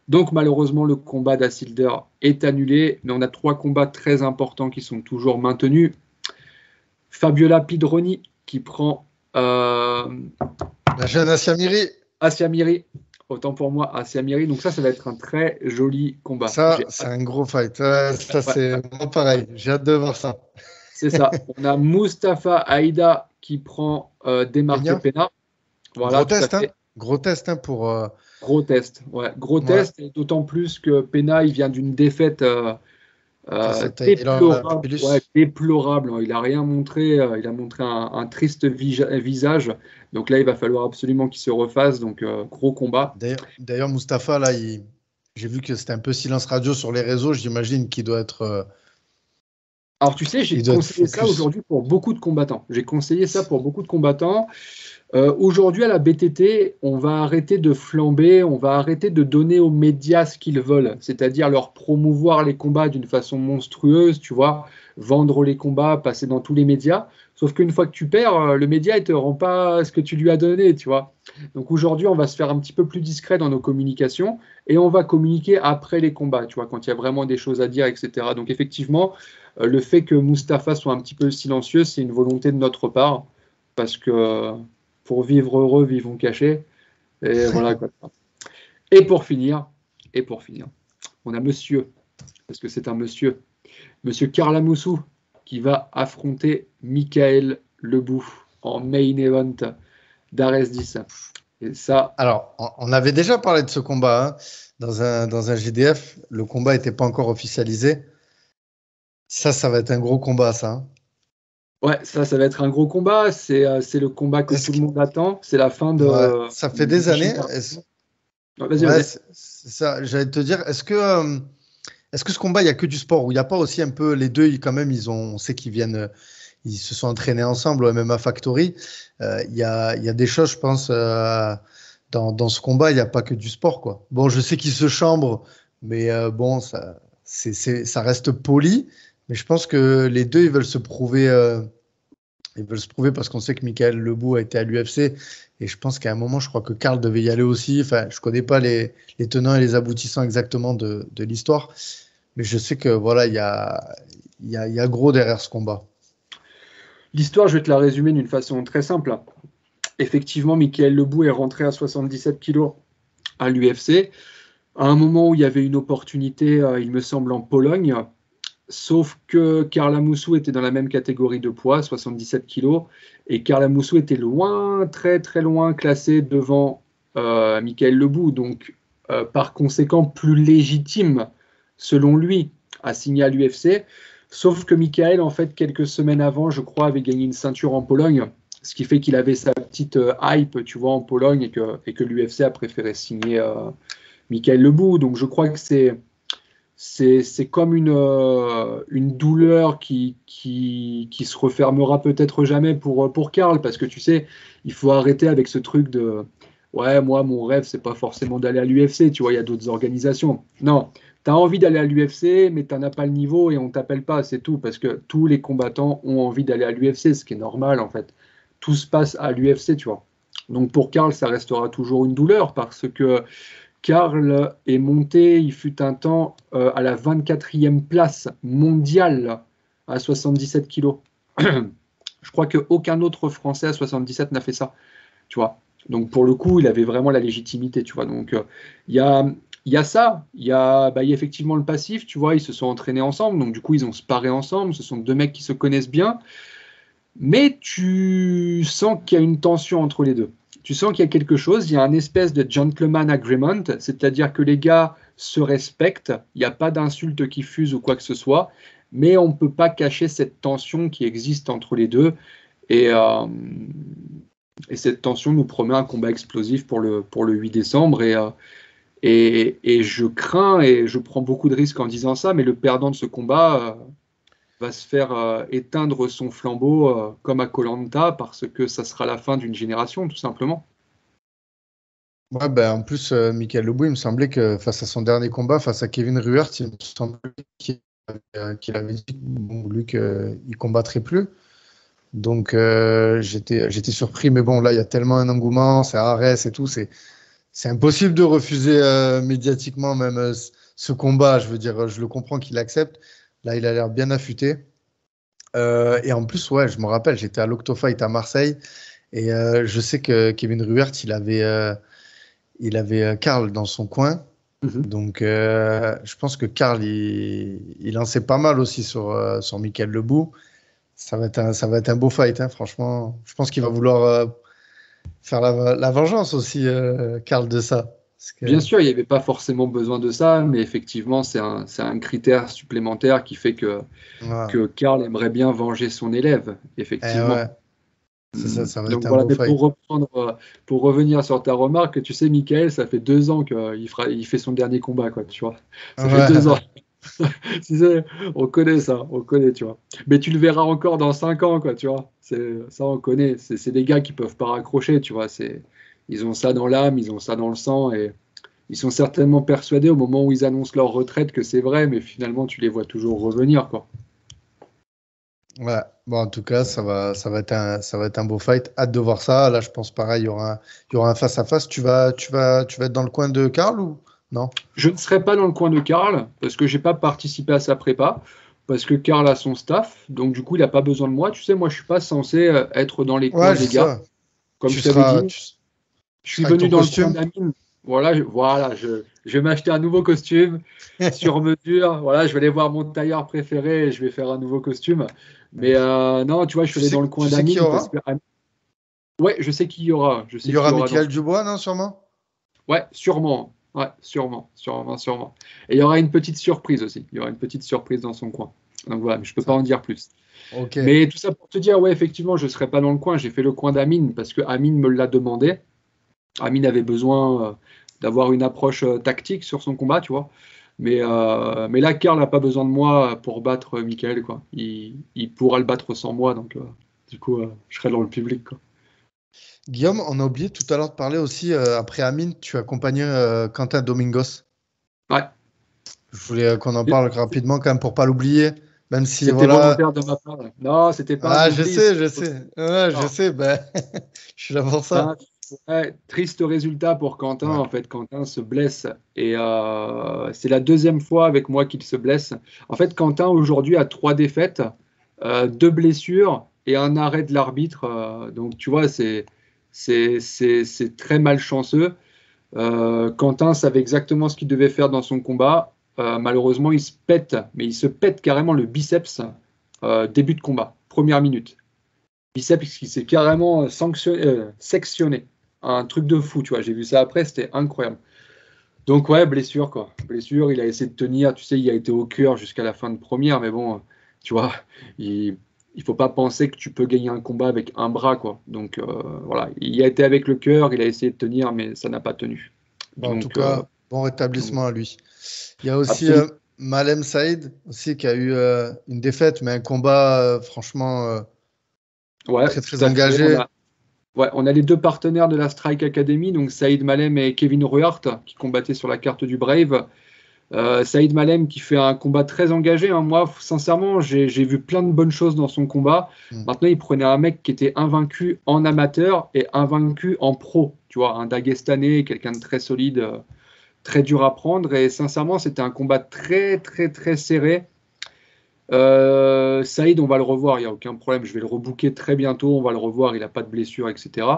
Donc malheureusement, le combat d'Asilder est annulé, mais on a 3 combats très importants qui sont toujours maintenus. Fabiola Pidroni qui prend... la jeune Asia Miri. Asia Miri, autant pour moi, Asia Miri. Donc ça va être un très joli combat. Ça, c'est un gros fight. C'est pareil, j'ai hâte de voir ça. C'est ça. On a Mustafa Aïda qui prend Demarque Pena. Voilà, gros test pour... Gros test, ouais. Gros test, et d'autant plus que Pena, il vient d'une défaite déplorable. Il n'a rien montré, il a montré un triste visage. Donc là, il va falloir absolument qu'il se refasse. Donc, gros combat. D'ailleurs, Mustafa, là, j'ai vu que c'était un peu silence radio sur les réseaux. J'imagine qu'il doit être... Alors, tu sais, j'ai conseillé ça aujourd'hui pour beaucoup de combattants. Aujourd'hui, à la BTT, on va arrêter de flamber, on va arrêter de donner aux médias ce qu'ils veulent, c'est-à-dire leur promouvoir les combats d'une façon monstrueuse, tu vois, vendre les combats, passer dans tous les médias. Sauf qu'une fois que tu perds, le média, il ne te rend pas ce que tu lui as donné, tu vois. Donc aujourd'hui, on va se faire un petit peu plus discret dans nos communications et on va communiquer après les combats, tu vois, quand il y a vraiment des choses à dire, etc. Donc effectivement, le fait que Mustafa soit un petit peu silencieux, c'est une volonté de notre part, parce que pour vivre heureux, vivons cachés. Et voilà quoi. Et pour finir, on a monsieur, parce que c'est un monsieur Karlamoussou, qui va affronter Michael Lebou en main event d'Ares 10. Et ça... Alors, on avait déjà parlé de ce combat dans un GDF. Le combat n'était pas encore officialisé. Ça va être un gros combat, ça. Ouais, ça va être un gros combat. C'est le combat que tout le monde attend. C'est la fin de... Ouais, ça fait des années. Vas-y. C'est ça, j'allais te dire, est-ce que Est-ce que ce combat, il n'y a que du sport ou il n'y a pas aussi un peu les deux, quand même, on sait qu'ils viennent, ils se sont entraînés ensemble au MMA Factory. Il y a des choses, je pense, dans ce combat, il n'y a pas que du sport, quoi. Bon, je sais qu'ils se chambrent, mais bon, ça reste poli. Mais je pense que les deux, ils veulent se prouver. Ils veulent se prouver parce qu'on sait que Michael Lebou a été à l'UFC. Et je pense qu'à un moment, je crois que Karl devait y aller aussi. Enfin, je ne connais pas les tenants et les aboutissants exactement de l'histoire. Mais je sais que voilà, il y a gros derrière ce combat. L'histoire, je vais te la résumer d'une façon très simple. Effectivement, Michael Lebou est rentré à 77 kilos à l'UFC. À un moment où il y avait une opportunité, il me semble, en Pologne. Sauf que Karl Amoussou était dans la même catégorie de poids, 77 kilos, et Karl Amoussou était loin, très très loin classé devant Michael Lebou, donc par conséquent plus légitime, selon lui, à signer à l'UFC. Sauf que Michael, en fait, quelques semaines avant, je crois, avait gagné une ceinture en Pologne, ce qui fait qu'il avait sa petite hype, tu vois, en Pologne, et que l'UFC a préféré signer Michael Lebou. Donc je crois que c'est comme une douleur qui se refermera peut-être jamais pour Karl, parce que tu sais, il faut arrêter avec ce truc de ouais, moi, mon rêve, c'est pas forcément d'aller à l'UFC, tu vois, il y a d'autres organisations. Non, tu as envie d'aller à l'UFC, mais tu n'en as pas le niveau et on t'appelle pas, c'est tout, parce que tous les combattants ont envie d'aller à l'UFC, ce qui est normal en fait. Tout se passe à l'UFC, tu vois. Donc pour Karl, ça restera toujours une douleur parce que Karl est monté, il fut un temps à la 24e place mondiale à 77 kilos. Je crois qu'aucun autre Français à 77 n'a fait ça, tu vois. Donc pour le coup, il avait vraiment la légitimité, tu vois. Donc il y a ça, il y a effectivement le passif, tu vois, ils se sont entraînés ensemble, donc du coup ils ont sparé ensemble, ce sont deux mecs qui se connaissent bien, mais tu sens qu'il y a une tension entre les deux. Tu sens qu'il y a quelque chose, il y a un espèce de gentleman agreement, c'est-à-dire que les gars se respectent, il n'y a pas d'insultes qui fusent ou quoi que ce soit, mais on ne peut pas cacher cette tension qui existe entre les deux. Et cette tension nous promet un combat explosif pour le 8 décembre. Et je crains, et je prends beaucoup de risques en disant ça, mais le perdant de ce combat va se faire éteindre son flambeau comme à Koh-Lanta, parce que ça sera la fin d'une génération, tout simplement. Ouais, ben, en plus, Michael Lebou, il me semblait que face à son dernier combat, face à Kevin Ruhrt, il me semblait qu'il avait dit bon, lui qu'il combattrait plus. Donc j'étais surpris, mais bon, là, il y a tellement un engouement, c'est Arès et tout, c'est impossible de refuser médiatiquement même ce combat. Je veux dire, je le comprends qu'il accepte. Là, il a l'air bien affûté. Et en plus, ouais, je me rappelle, j'étais à l'Octofight à Marseille et je sais que Kevin Ruhrt, il avait Karl dans son coin. Donc, je pense que Karl, il en sait pas mal aussi sur Michael Lebou. Ça va être un beau fight, hein, franchement. Je pense qu'il va vouloir faire la vengeance aussi, Karl, de ça. Bien sûr, il n'y avait pas forcément besoin de ça, mais effectivement, c'est un critère supplémentaire qui fait que Karl aimerait bien venger son élève, effectivement. Ouais. Ça va Donc être un voilà, beau mais fight. pour revenir sur ta remarque, tu sais, Michael, ça fait 2 ans qu'il fait son dernier combat, quoi, tu vois. Ça fait 2 ans. On connaît ça, on connaît, tu vois. Mais tu le verras encore dans 5 ans, quoi, tu vois. Ça, on connaît. C'est des gars qui peuvent pas raccrocher, tu vois. Ils ont ça dans l'âme, ils ont ça dans le sang, et ils sont certainement persuadés au moment où ils annoncent leur retraite que c'est vrai, mais finalement, tu les vois toujours revenir, quoi. Ouais, bon, en tout cas, ça va être un beau fight. Hâte de voir ça. Là, je pense pareil, il y aura un face-à-face. Tu vas être dans le coin de Karl ou non? Je ne serai pas dans le coin de Karl parce que j'ai pas participé à sa prépa, parce que Karl a son staff, donc du coup, il n'a pas besoin de moi. Tu sais, moi, je suis pas censé être dans les coins Ouais, des c'est gars. ça. Comme Tu je t'avais seras, dit, tu, je tu suis seras avec venu ton dans le coin costume. d'Amine. Voilà, je vais m'acheter un nouveau costume sur mesure. Voilà, je vais aller voir mon tailleur préféré et je vais faire un nouveau costume. Mais non, tu vois, je suis allé dans le coin Tu sais qui y d'Amine parce aura? que ouais, je sais qui y aura. Je Il sais y qui y aura aura dans Michael ce. Dubois, non, sûrement? Ouais, sûrement. Ouais, sûrement, sûrement, sûrement. Et il y aura une petite surprise aussi. Il y aura une petite surprise dans son coin. Donc voilà, mais je peux pas Ça. en dire plus. Ok. Mais tout ça pour te dire, ouais, effectivement, je serai pas dans le coin. J'ai fait le coin d'Amine parce que Amine me l'a demandé. Amine avait besoin d'avoir une approche tactique sur son combat, tu vois. Mais là, Karl n'a pas besoin de moi pour battre Michael, quoi. Il pourra le battre sans moi, donc du coup, je serai dans le public, quoi. Guillaume, on a oublié tout à l'heure de parler aussi, après Amine, tu accompagnais Quentin Domingos. Ouais. Je voulais qu'on en parle rapidement quand même pour pas l'oublier, même si C'était voilà. volontaire de ma part. Non, c'était pas un Ah, je complice. sais. Ouais, je Non. sais, ben, je suis là pour ça. Ouais, triste résultat pour Quentin. Ouais. En fait, Quentin se blesse et c'est la deuxième fois avec moi qu'il se blesse. En fait, Quentin aujourd'hui a 3 défaites, 2 blessures et un arrêt de l'arbitre. Donc, tu vois, c'est très malchanceux. Quentin savait exactement ce qu'il devait faire dans son combat. Malheureusement, il se pète, mais il se pète carrément le biceps début de combat, première minute. Biceps qui s'est carrément sectionné. Un truc de fou, tu vois. J'ai vu ça après, c'était incroyable. Donc, ouais, blessure, quoi. Blessure, il a essayé de tenir. Tu sais, il a été au cœur jusqu'à la fin de première, mais bon, tu vois, il faut pas penser que tu peux gagner un combat avec un bras, quoi. Donc, voilà, il a été avec le cœur, il a essayé de tenir, mais ça n'a pas tenu. Bon, en Donc, tout cas, bon rétablissement à lui. Il y a aussi Malem Saïd aussi qui a eu une défaite, mais un combat franchement ouais, très très engagé. Fait. On a les 2 partenaires de la Strike Academy, donc Saïd Malem et Kevin Ruhart, qui combattaient sur la carte du Brave. Saïd Malem qui fait un combat très engagé. Hein. Moi, sincèrement, j'ai vu plein de bonnes choses dans son combat. Maintenant, il prenait un mec qui était invaincu en amateur et invaincu en pro. Tu vois, un Dagestanais, quelqu'un de très solide, très dur à prendre. Et sincèrement, c'était un combat très, très, très serré. Saïd, on va le revoir, il n'y a aucun problème. Je vais le rebooker très bientôt. On va le revoir, il n'a pas de blessure, etc.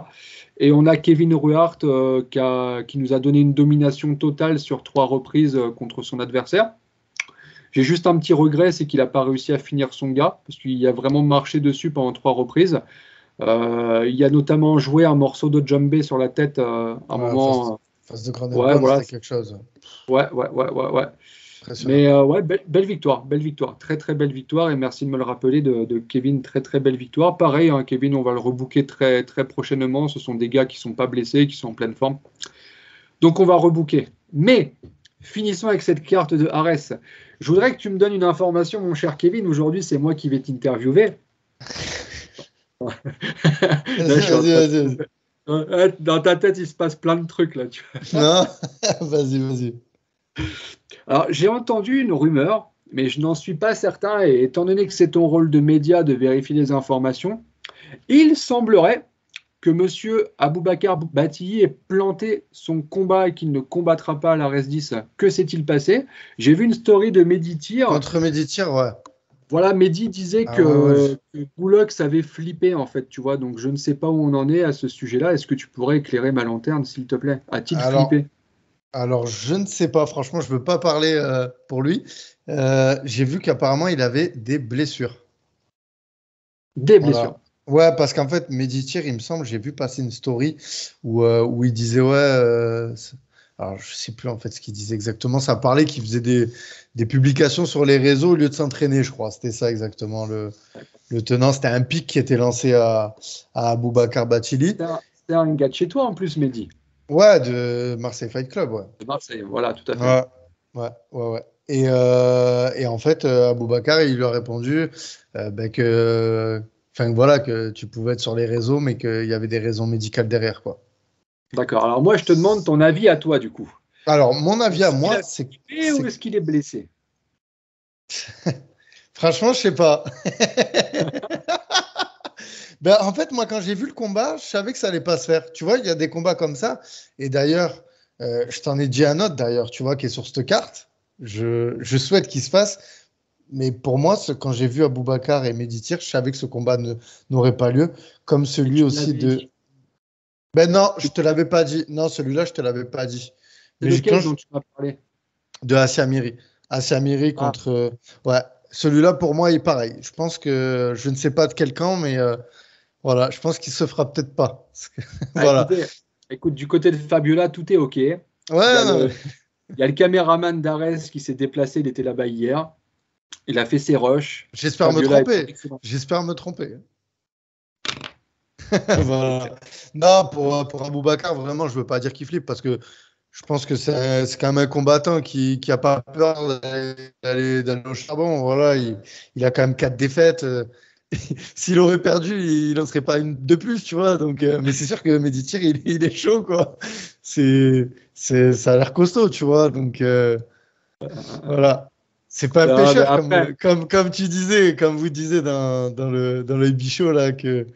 Et on a Kevin Ruhart qui nous a donné une domination totale sur 3 reprises contre son adversaire. J'ai juste un petit regret, c'est qu'il n'a pas réussi à finir son gars, parce qu'il a vraiment marché dessus pendant 3 reprises. Il a notamment joué un morceau de djembé sur la tête un moment. Face de Grand Elbow, voilà. C'était quelque chose. Ouais. Mais belle victoire, très très belle victoire, et merci de me le rappeler de Kevin, très très belle victoire. Pareil, hein, Kevin, on va le rebooker très très prochainement. Ce sont des gars qui sont pas blessés, qui sont en pleine forme. Donc on va rebooker. Mais finissons avec cette carte de Ares. Je voudrais que tu me donnes une information, mon cher Kevin. Aujourd'hui, c'est moi qui vais t'interviewer. Vas-y. Dans ta tête, il se passe plein de trucs là. Tu vois. Non, vas-y. Alors, j'ai entendu une rumeur, mais je n'en suis pas certain, et étant donné que c'est ton rôle de média de vérifier les informations, il semblerait que M. Aboubakar Batilly ait planté son combat et qu'il ne combattra pas à la RES 10. Que s'est-il passé? J'ai vu une story de Mehdi Tir. Contre Mehdi Tir, ouais. Voilà, Mehdi disait que Boulox avait flippé, en fait, tu vois. Donc, je ne sais pas où on en est à ce sujet-là. Est-ce que tu pourrais éclairer ma lanterne, s'il te plaît? A-t-il flippé? Alors, je ne sais pas. Franchement, je ne veux pas parler pour lui. J'ai vu qu'apparemment, il avait des blessures. Des blessures. Ouais, parce qu'en fait, Mehdi Tir, il me semble, j'ai vu passer une story où il disait, alors je sais plus en fait ce qu'il disait exactement, ça parlait qu'il faisait des publications sur les réseaux au lieu de s'entraîner, je crois. C'était ça exactement le tenant. C'était un pic qui était lancé à Aboubakar Batilly. C'était un gars de chez toi en plus, Mehdi. Ouais, de Marseille Fight Club, ouais. De Marseille, voilà, tout à fait. Ouais. Et en fait, Aboubakar, il lui a répondu que tu pouvais être sur les réseaux, mais qu'il y avait des raisons médicales derrière, quoi. D'accord. Alors moi, je te demande ton avis à toi, du coup. Alors, mon avis à moi, c'est que... Ou est-ce qu'il est blessé? Franchement, je sais pas. En fait, moi, quand j'ai vu le combat, je savais que ça allait pas se faire. Tu vois, il y a des combats comme ça. Et d'ailleurs, je t'en ai dit un autre, d'ailleurs, tu vois, qui est sur cette carte. Je souhaite qu'il se fasse. Mais pour moi, quand j'ai vu Aboubakar et Mehdi Tir, je savais que ce combat n'aurait pas lieu. Comme celui aussi de... Dit. Non, je te l'avais pas dit. Non, celui-là, je te l'avais pas dit. C'est lequel dont tu m'as parlé? De Assia Miri. Assia Miri contre... Ouais, celui-là, pour moi, il est pareil. Je pense que... Je ne sais pas de quel camp, mais... Voilà, je pense qu'il se fera peut-être pas. Voilà. Écoute, du côté de Fabiola, tout est OK. Ouais, il y a le caméraman d'Ares qui s'est déplacé, il était là-bas hier. Il a fait ses rushs. J'espère me tromper. Voilà. Non, pour Aboubakar, vraiment, je veux pas dire qu'il flippe parce que Je pense que c'est quand même un combattant qui a pas peur d'aller au charbon. Voilà, il a quand même 4 défaites. S'il aurait perdu, il n'en serait pas une de plus, tu vois. Donc, mais c'est sûr que Meditir, il est chaud, quoi. Ça a l'air costaud, tu vois. Donc, voilà. C'est pas un Non, mais pêcheur, après, comme tu disais, comme vous disiez dans le Ibi Show, là, que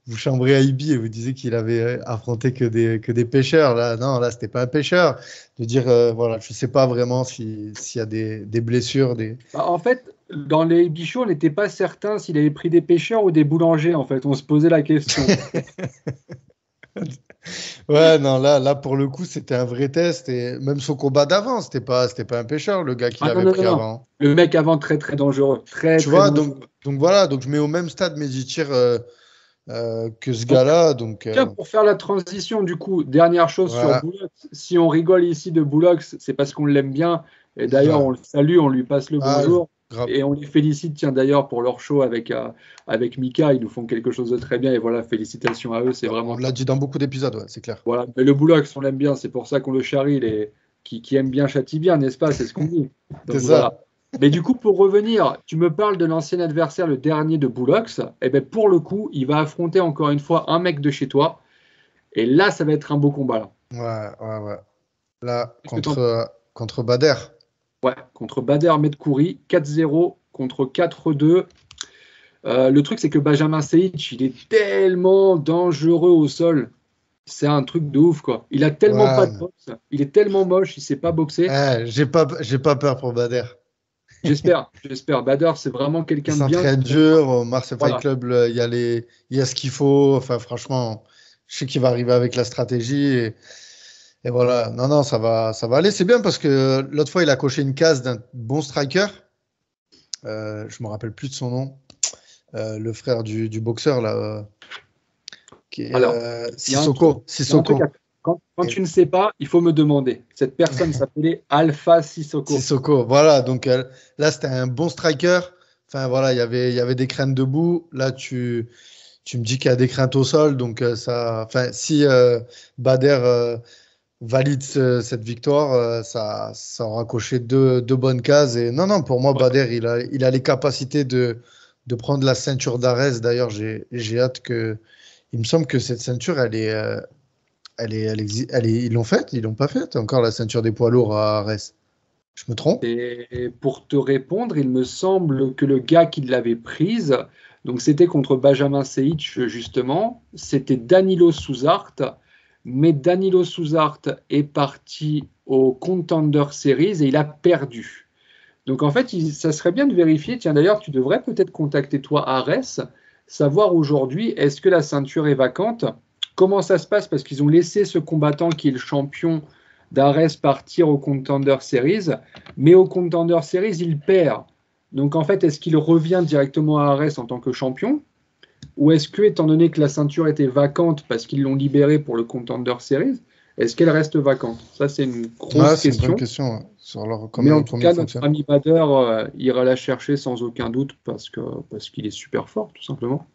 vous chambrez à Ibi et vous disiez qu'il avait affronté que des pêcheurs. Là, non, là, c'était pas un pêcheur. De dire, voilà, je sais pas vraiment s'il y a des blessures, en fait, dans les bichots, on n'était pas certain s'il avait pris des pêcheurs ou des boulangers. En fait, on se posait la question. Ouais, non, là, pour le coup, c'était un vrai test. Et même son combat d'avant, c'était pas un pêcheur, le gars qu'il Ah non, avait non, non, pris non. avant. Le mec avant, très, très dangereux. Très, Tu très vois, dangereux. donc voilà, donc je mets au même stade Meditir que ce Donc, gars-là. Donc, tiens, pour faire la transition, du coup, dernière chose sur ouais, Boulox. Si on rigole ici de Boulox, c'est parce qu'on l'aime bien. Et d'ailleurs, ouais. on le salue, on lui passe le Ah, bonjour. grave. Et on les félicite, tiens, d'ailleurs, pour leur show avec Mika. Ils nous font quelque chose de très bien. Et voilà, félicitations à eux, c'est On vraiment l'a top. dit dans beaucoup d'épisodes, ouais, c'est clair. Voilà. Mais le Boulox, on l'aime bien. C'est pour ça qu'on le charrie. Qui aime bien châtie bien, n'est-ce pas? C'est ce qu'on dit. C'est Donc ça. voilà. Mais du coup, pour revenir, tu me parles de l'ancien adversaire, le dernier de Boulox. Et bien, pour le coup, il va affronter encore une fois un mec de chez toi. Et là, ça va être un beau combat. Là. Ouais, ouais, ouais. Là, Qu'est-ce que t'en penses? contre Bader. Ouais, contre Bader Medkouri, 4-0 contre 4-2. Le truc, c'est que Benjamin Seic, il est tellement dangereux au sol. C'est un truc de ouf, quoi. Il a tellement pas de Ouais. boxe. Il est tellement moche, il sait pas boxer. J'ai pas peur pour Bader. J'espère. Bader, c'est vraiment Il quelqu'un de bien. s'entraîne dur. Au Marseille Fight Voilà. Club, il y a ce qu'il faut. Enfin, franchement, je sais qu'il va arriver avec la stratégie. Et voilà. Non, non, ça va aller. C'est bien parce que l'autre fois, il a coché une case d'un bon striker. Je me rappelle plus de son nom. Le frère du boxeur, là, qui est Alors, il y a un truc, Sissoko. il y a un truc Sissoko. quand tu ne sais pas, il faut me demander. Cette personne s'appelait Alpha Sissoko. Sissoko, voilà. Donc là, c'était un bon striker. Enfin, voilà, il y avait des craintes debout. Là, tu me dis qu'il y a des craintes au sol. Donc, enfin, si Bader valide cette victoire, ça aura coché deux bonnes cases. Et non, non, pour moi, Ouais. Bader, il a les capacités de prendre la ceinture d'Arès. D'ailleurs, j'ai hâte que. Il me semble que cette ceinture, ils l'ont faite, ils l'ont pas faite encore, la ceinture des poids lourds à Arès. Je me trompe? Et pour te répondre, il me semble que le gars qui l'avait prise, donc c'était contre Benjamin Seic justement, c'était Danilo Souzart, mais Danilo Souzart est parti au Contender Series et il a perdu. Donc en fait, ça serait bien de vérifier, tiens d'ailleurs, tu devrais peut-être contacter toi Arès, savoir aujourd'hui, est-ce que la ceinture est vacante? Comment ça se passe? Parce qu'ils ont laissé ce combattant qui est le champion d'Arès partir au Contender Series, mais au Contender Series, il perd. Donc en fait, est-ce qu'il revient directement à Arès en tant que champion? Ou est-ce que, étant donné que la ceinture était vacante parce qu'ils l'ont libérée pour le Contender Series, est-ce qu'elle reste vacante? Ça, c'est une Ouais, grosse c'est une bonne question. question, ouais, sur Mais en tout comment il cas, notre fonctionne. ami Bader ira la chercher sans aucun doute parce qu'il est super fort, tout simplement.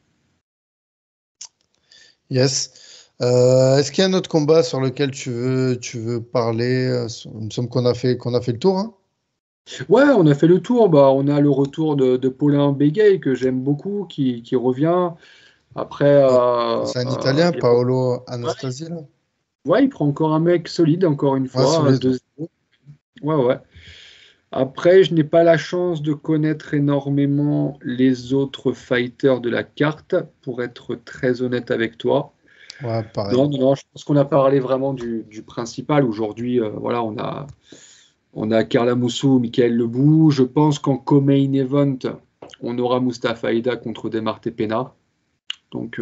Yes. Est-ce qu'il y a un autre combat sur lequel tu veux parler? Il me semble qu'on a fait le tour, hein. Ouais, on a fait le tour. Bah, on a le retour de Paulin Begay que j'aime beaucoup, qui revient. Après, Oh, c'est un Italien, Paolo ouais, Anastasi, là? ouais, il prend encore un mec solide, encore une Ouais, fois, solide. 2-0. Ouais, ouais. Après, je n'ai pas la chance de connaître énormément les autres fighters de la carte, pour être très honnête avec toi. Ouais, pareil. Non, non, non, je pense qu'on a parlé vraiment du principal. Aujourd'hui, voilà, on a Carla Moussou, Michael Lebou. Je pense qu'en co-main event, on aura Mustafa Aida contre Demar Pena. Donc,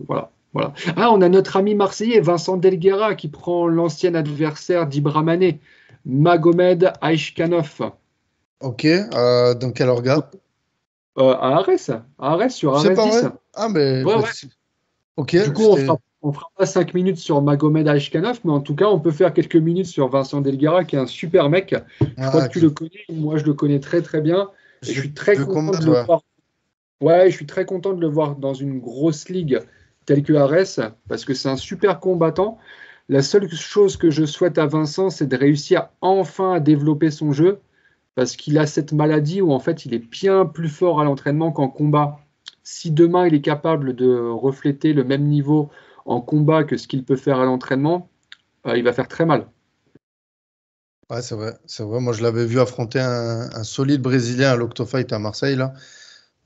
voilà. Voilà. Ah, on a notre ami marseillais, Vincent Delguera, qui prend l'ancien adversaire d'Ibra Magomed Aishkanov. Ok, dans quel orga? À Arès, sur C'est Arès pas 10. vrai? Ah, mais Ouais, ouais. ok, Du coup, c'était. on fera pas 5 minutes sur Magomed Aishkanov, mais en tout cas, on peut faire quelques minutes sur Vincent Delguera, qui est un super mec. Je crois Ah, que tu le connais, moi je le connais très très bien, et je j'ai suis très vu content de combattre, le ouais. voir. Ouais, je suis très content de le voir dans une grosse ligue telle que Arès, parce que c'est un super combattant. La seule chose que je souhaite à Vincent, c'est de réussir enfin à développer son jeu, parce qu'il a cette maladie où en fait il est bien plus fort à l'entraînement qu'en combat. Si demain il est capable de refléter le même niveau en combat que ce qu'il peut faire à l'entraînement, il va faire très mal. Ouais, c'est vrai, c'est vrai. Moi, je l'avais vu affronter un solide Brésilien à l'Octofight à Marseille, là.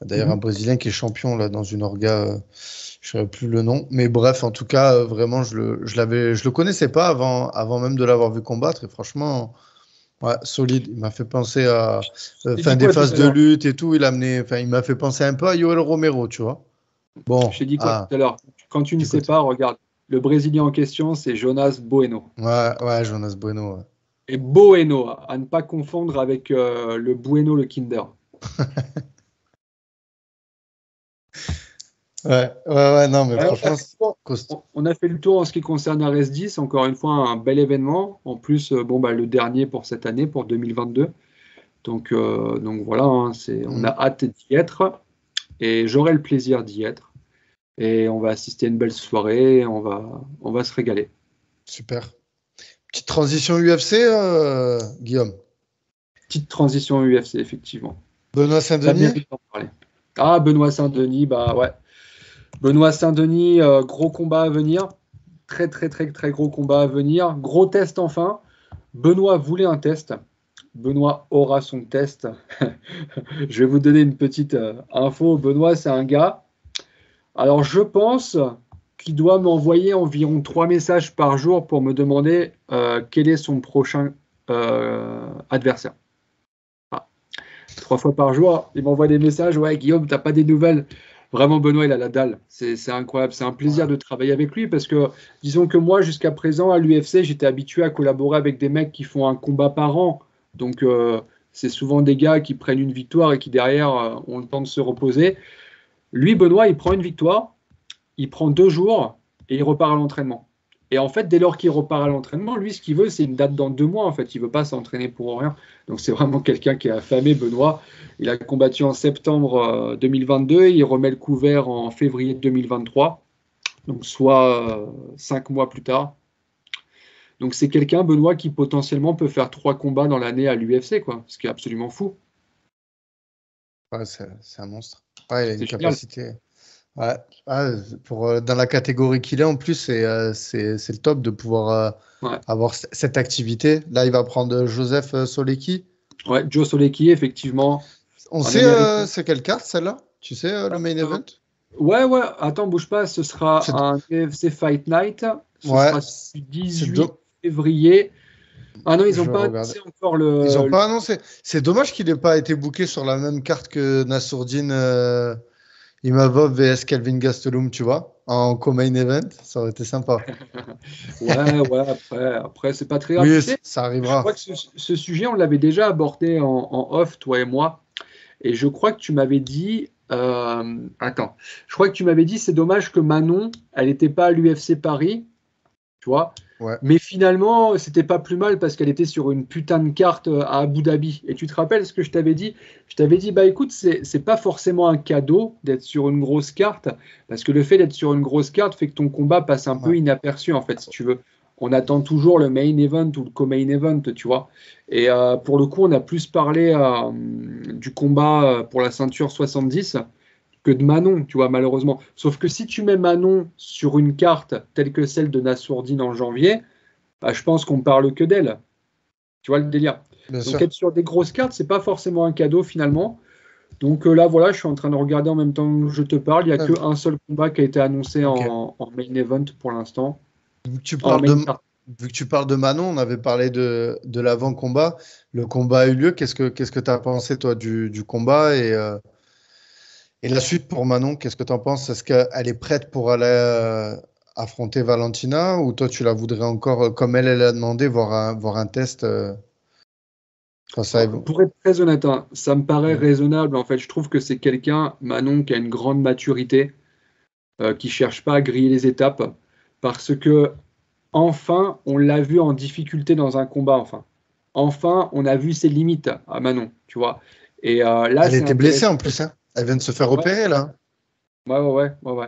D'ailleurs, un Brésilien qui est champion, là, dans une orga, je ne savais plus le nom. Mais bref, en tout cas, vraiment, je le connaissais pas avant même de l'avoir vu combattre. Et franchement, ouais, solide. Il m'a fait penser à J'ai dit des quoi tout phases à de l'heure? lutte et tout. Il m'a fait penser un peu à Yoel Romero, tu vois. Bon, Je t'ai dit quoi tout à l'heure? Quand tu ne du sais côté. pas, regarde. Le Brésilien en question, c'est Jonas Bueno. Ouais, ouais, Jonas Bueno. Ouais. Et Bueno, à ne pas confondre avec le Bueno, le Kinder. Ouais, ouais, ouais, non, mais Alors, franchement, c'est costaud. on a fait le tour en ce qui concerne RS10. Encore une fois, un bel événement. En plus, le dernier pour cette année, pour 2022. Donc voilà, hein, on a Mm, hâte d'y être. Et j'aurai le plaisir d'y être. Et on va assister à une belle soirée. On va se régaler. super. Petite transition UFC, Guillaume. Petite transition UFC, effectivement. Benoît Ça Saint-Denis? mérite d'en parler. Ah, Benoît Saint-Denis, bah ouais. Benoît Saint-Denis, gros combat à venir. Très, très, très, très gros combat à venir. Gros test enfin. Benoît voulait un test. Benoît aura son test. Je vais vous donner une petite info. Benoît, c'est un gars. Alors, je pense qu'il doit m'envoyer environ 3 messages par jour pour me demander quel est son prochain adversaire. Ah. 3 fois par jour, il m'envoie des messages. Ouais, Guillaume, t'as pas des nouvelles? Vraiment, Benoît, il a la dalle. C'est incroyable. C'est un plaisir Ouais. de travailler avec lui parce que, disons que moi, jusqu'à présent, à l'UFC, j'étais habitué à collaborer avec des mecs qui font un combat par an. Donc, c'est souvent des gars qui prennent une victoire et qui, derrière, ont le temps de se reposer. Lui, Benoît, il prend une victoire, il prend 2 jours et il repart à l'entraînement. Et en fait, dès lors qu'il repart à l'entraînement, lui, ce qu'il veut, c'est une date dans 2 mois. En fait, il veut pas s'entraîner pour rien. Donc, c'est vraiment quelqu'un qui est affamé, Benoît. Il a combattu en septembre 2022 et il remet le couvert en février 2023. Donc, soit 5 mois plus tard. Donc, c'est quelqu'un, Benoît, qui potentiellement peut faire 3 combats dans l'année à l'UFC, quoi. Ce qui est absolument fou. Ouais, c'est un monstre. Ouais, il a une C'est génial. capacité. Ouais, ouais, dans la catégorie qu'il est, en plus, c'est le top de pouvoir Ouais. avoir cette activité. Là, il va prendre Joseph Solecki. Ouais, Joe Solecki, effectivement, On un sait Américain. c'est quelle carte, celle-là? Tu sais, le main event? Ouais, ouais, attends, bouge pas, ce sera C'est, un UFC Fight Night. Ce ouais, sera du c'est 18 février. Ah non, ils n'ont je pas regarde. annoncé encore Ils n'ont le. pas annoncé. C'est dommage qu'il n'ait pas été booké sur la même carte que Nassourdine Imavov vs Kelvin Gastelum, tu vois, en co-main event. Ça aurait été sympa. Ouais, ouais, après c'est pas très grave. Tu Oui, sais, ça je arrivera. crois que ce sujet, on l'avait déjà abordé en off, toi et moi. Et je crois que tu m'avais dit. Attends, je crois que tu m'avais dit c'est dommage que Manon, elle n'était pas à l'UFC Paris. Tu vois. Ouais. Mais finalement, c'était pas plus mal parce qu'elle était sur une putain de carte à Abu Dhabi. Et tu te rappelles ce que je t'avais dit? Je t'avais dit, bah écoute, c'est pas forcément un cadeau d'être sur une grosse carte, parce que le fait d'être sur une grosse carte fait que ton combat passe un peu Ouais. inaperçu, en fait, si tu veux. On attend toujours le main event ou le co-main event, tu vois. Et pour le coup, on a plus parlé du combat pour la ceinture 70 que de Manon, tu vois, malheureusement. Sauf que si tu mets Manon sur une carte telle que celle de Nassourdine en janvier, bah, je pense qu'on parle que d'elle. Tu vois le délire. Bien Donc sûr. être sur des grosses cartes, c'est pas forcément un cadeau finalement. Donc là, voilà, je suis en train de regarder en même temps que je te parle. Il n'y a Ouais. qu'un seul combat qui a été annoncé Ok. en main event pour l'instant. Vu que tu En parles de, main card. vu que tu parles de Manon, on avait parlé de l'avant-combat. Le combat a eu lieu. Qu'est-ce que tu as pensé, toi, du combat et la suite pour Manon, qu'est-ce que tu en penses? Est-ce qu'elle est prête pour aller affronter Valentina ou toi, tu la voudrais encore, comme elle a demandé, voir un test face à Eve? Pour être très honnête, hein, ça me paraît Mm. raisonnable. En fait, je trouve que c'est quelqu'un, Manon, qui a une grande maturité, qui cherche pas à griller les étapes, parce que enfin, on l'a vu en difficulté dans un combat. Enfin, on a vu ses limites à Manon, tu vois. Et là, Elle c'est était blessée intéressant. en plus, hein. Elle vient de se faire Ouais, opérer, là. ouais, ouais, ouais, ouais, ouais.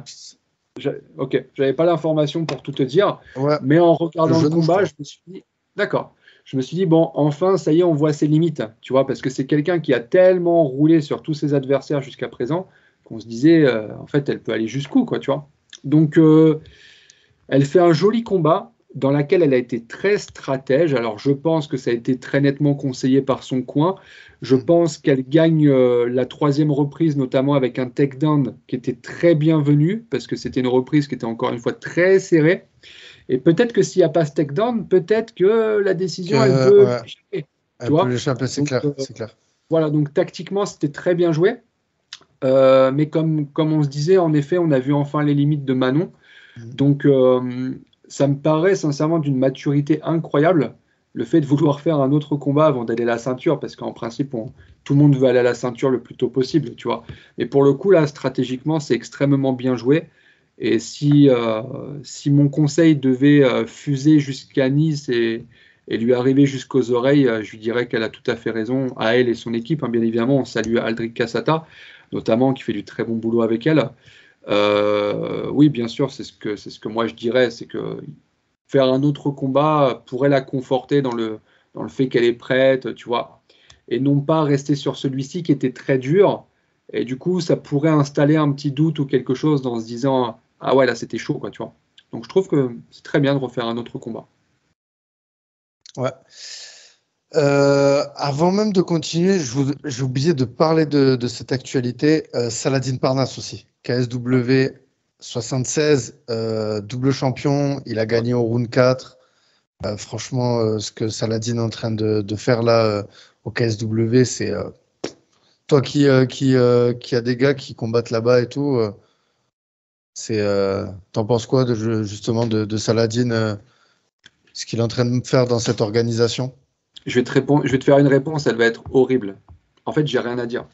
Ok, j'avais pas l'information pour tout te dire, Ouais, mais en le regardant le genou, je combat, crois. je me suis dit, d'accord. Je me suis dit, bon, enfin, ça y est, on voit ses limites, tu vois, parce que c'est quelqu'un qui a tellement roulé sur tous ses adversaires jusqu'à présent qu'on se disait, en fait, elle peut aller jusqu'où, quoi, tu vois. Donc, elle fait un joli combat dans lequel elle a été très stratège. Alors, je pense que ça a été très nettement conseillé par son coin. Je Mm. pense qu'elle gagne la troisième reprise, notamment avec un takedown qui était très bienvenu, parce que c'était une reprise qui était encore une fois très serrée. Et peut-être que s'il n'y a pas ce takedown, peut-être que la décision, elle peut lui Ouais, échapper, tu elle peut vois. l'échapper, c'est Donc, clair, c'est clair. voilà, donc tactiquement, c'était très bien joué. Mais comme on se disait, en effet, on a vu enfin les limites de Manon. Mm. Donc, ça me paraît sincèrement d'une maturité incroyable, le fait de vouloir faire un autre combat avant d'aller à la ceinture, parce qu'en principe, tout le monde veut aller à la ceinture le plus tôt possible, tu vois. Mais pour le coup, là, stratégiquement, c'est extrêmement bien joué. Et si mon conseil devait fuser jusqu'à Nice et lui arriver jusqu'aux oreilles, je lui dirais qu'elle a tout à fait raison, à elle et son équipe, hein, bien évidemment. On salue Aldric Cassata, notamment, qui fait du très bon boulot avec elle. Oui, bien sûr, c'est ce que moi je dirais, c'est que faire un autre combat pourrait la conforter dans le fait qu'elle est prête, tu vois, et non pas rester sur celui-ci qui était très dur. Et du coup, ça pourrait installer un petit doute ou quelque chose dans se disant, ah ouais, là c'était chaud, quoi, tu vois. Donc je trouve que c'est très bien de refaire un autre combat. Ouais. Avant même de continuer, j'ai oublié de parler de cette actualité. Saladin Parnasse aussi, KSW 76, double champion. Il a gagné au round 4. Franchement, ce que Saladin est en train de faire là au KSW, c'est toi qui a des gars qui combattent là-bas et tout. T'en penses quoi justement de Saladin, ce qu'il est en train de faire dans cette organisation? Je vais te faire une réponse, elle va être horrible. En fait, j'ai rien à dire.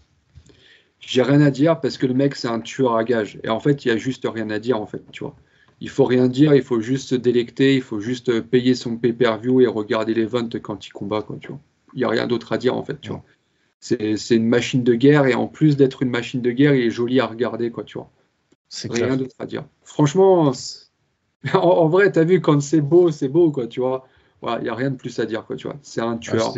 J'ai rien à dire parce que le mec, c'est un tueur à gages. Et en fait, il y a juste rien à dire, en fait, tu vois. Il faut rien dire, il faut juste se délecter, il faut juste payer son pay-per-view et regarder l'event quand il combat, quoi, tu vois. Il n'y a rien d'autre à dire, en fait, tu Ouais, vois. C'est une machine de guerre et en plus d'être une machine de guerre, il est joli à regarder, quoi, tu vois. c'est Rien clair. d'autre à dire. Franchement, en vrai, t'as vu, quand c'est beau, quoi, tu vois. Voilà, il n'y a rien de plus à dire, quoi, tu vois. C'est un Ouais, tueur,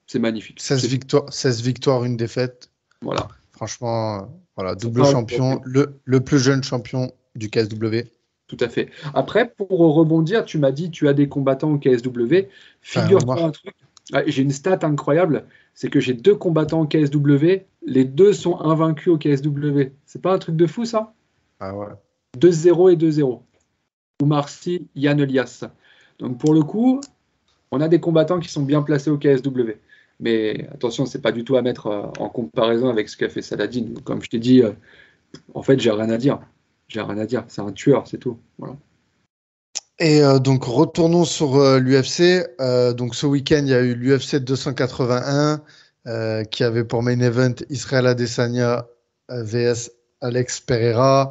c'est magnifique, 16 c'est tout. victoires, 16 victoires, une défaite. Voilà. Franchement, voilà, C'est double pas un champion, le plus jeune champion du KSW. Tout à fait. Après, pour rebondir, tu m'as dit tu as des combattants au KSW. Enfin, Figure-toi un Omar. truc. J'ai une stat incroyable, c'est que j'ai deux combattants au KSW. Les deux sont invaincus au KSW. C'est pas un truc de fou ça? Ah ouais. 2-0 et 2-0. Oumar Sy, Yann Elias. Donc pour le coup, on a des combattants qui sont bien placés au KSW. Mais attention, c'est pas du tout à mettre en comparaison avec ce qu'a fait Saladin. Comme je t'ai dit, en fait, j'ai rien à dire. J'ai rien à dire. C'est un tueur, c'est tout. Voilà. Et donc, retournons sur l'UFC. Donc, ce week-end, il y a eu l'UFC 281 qui avait pour main event Israel Adesanya vs Alex Pereira.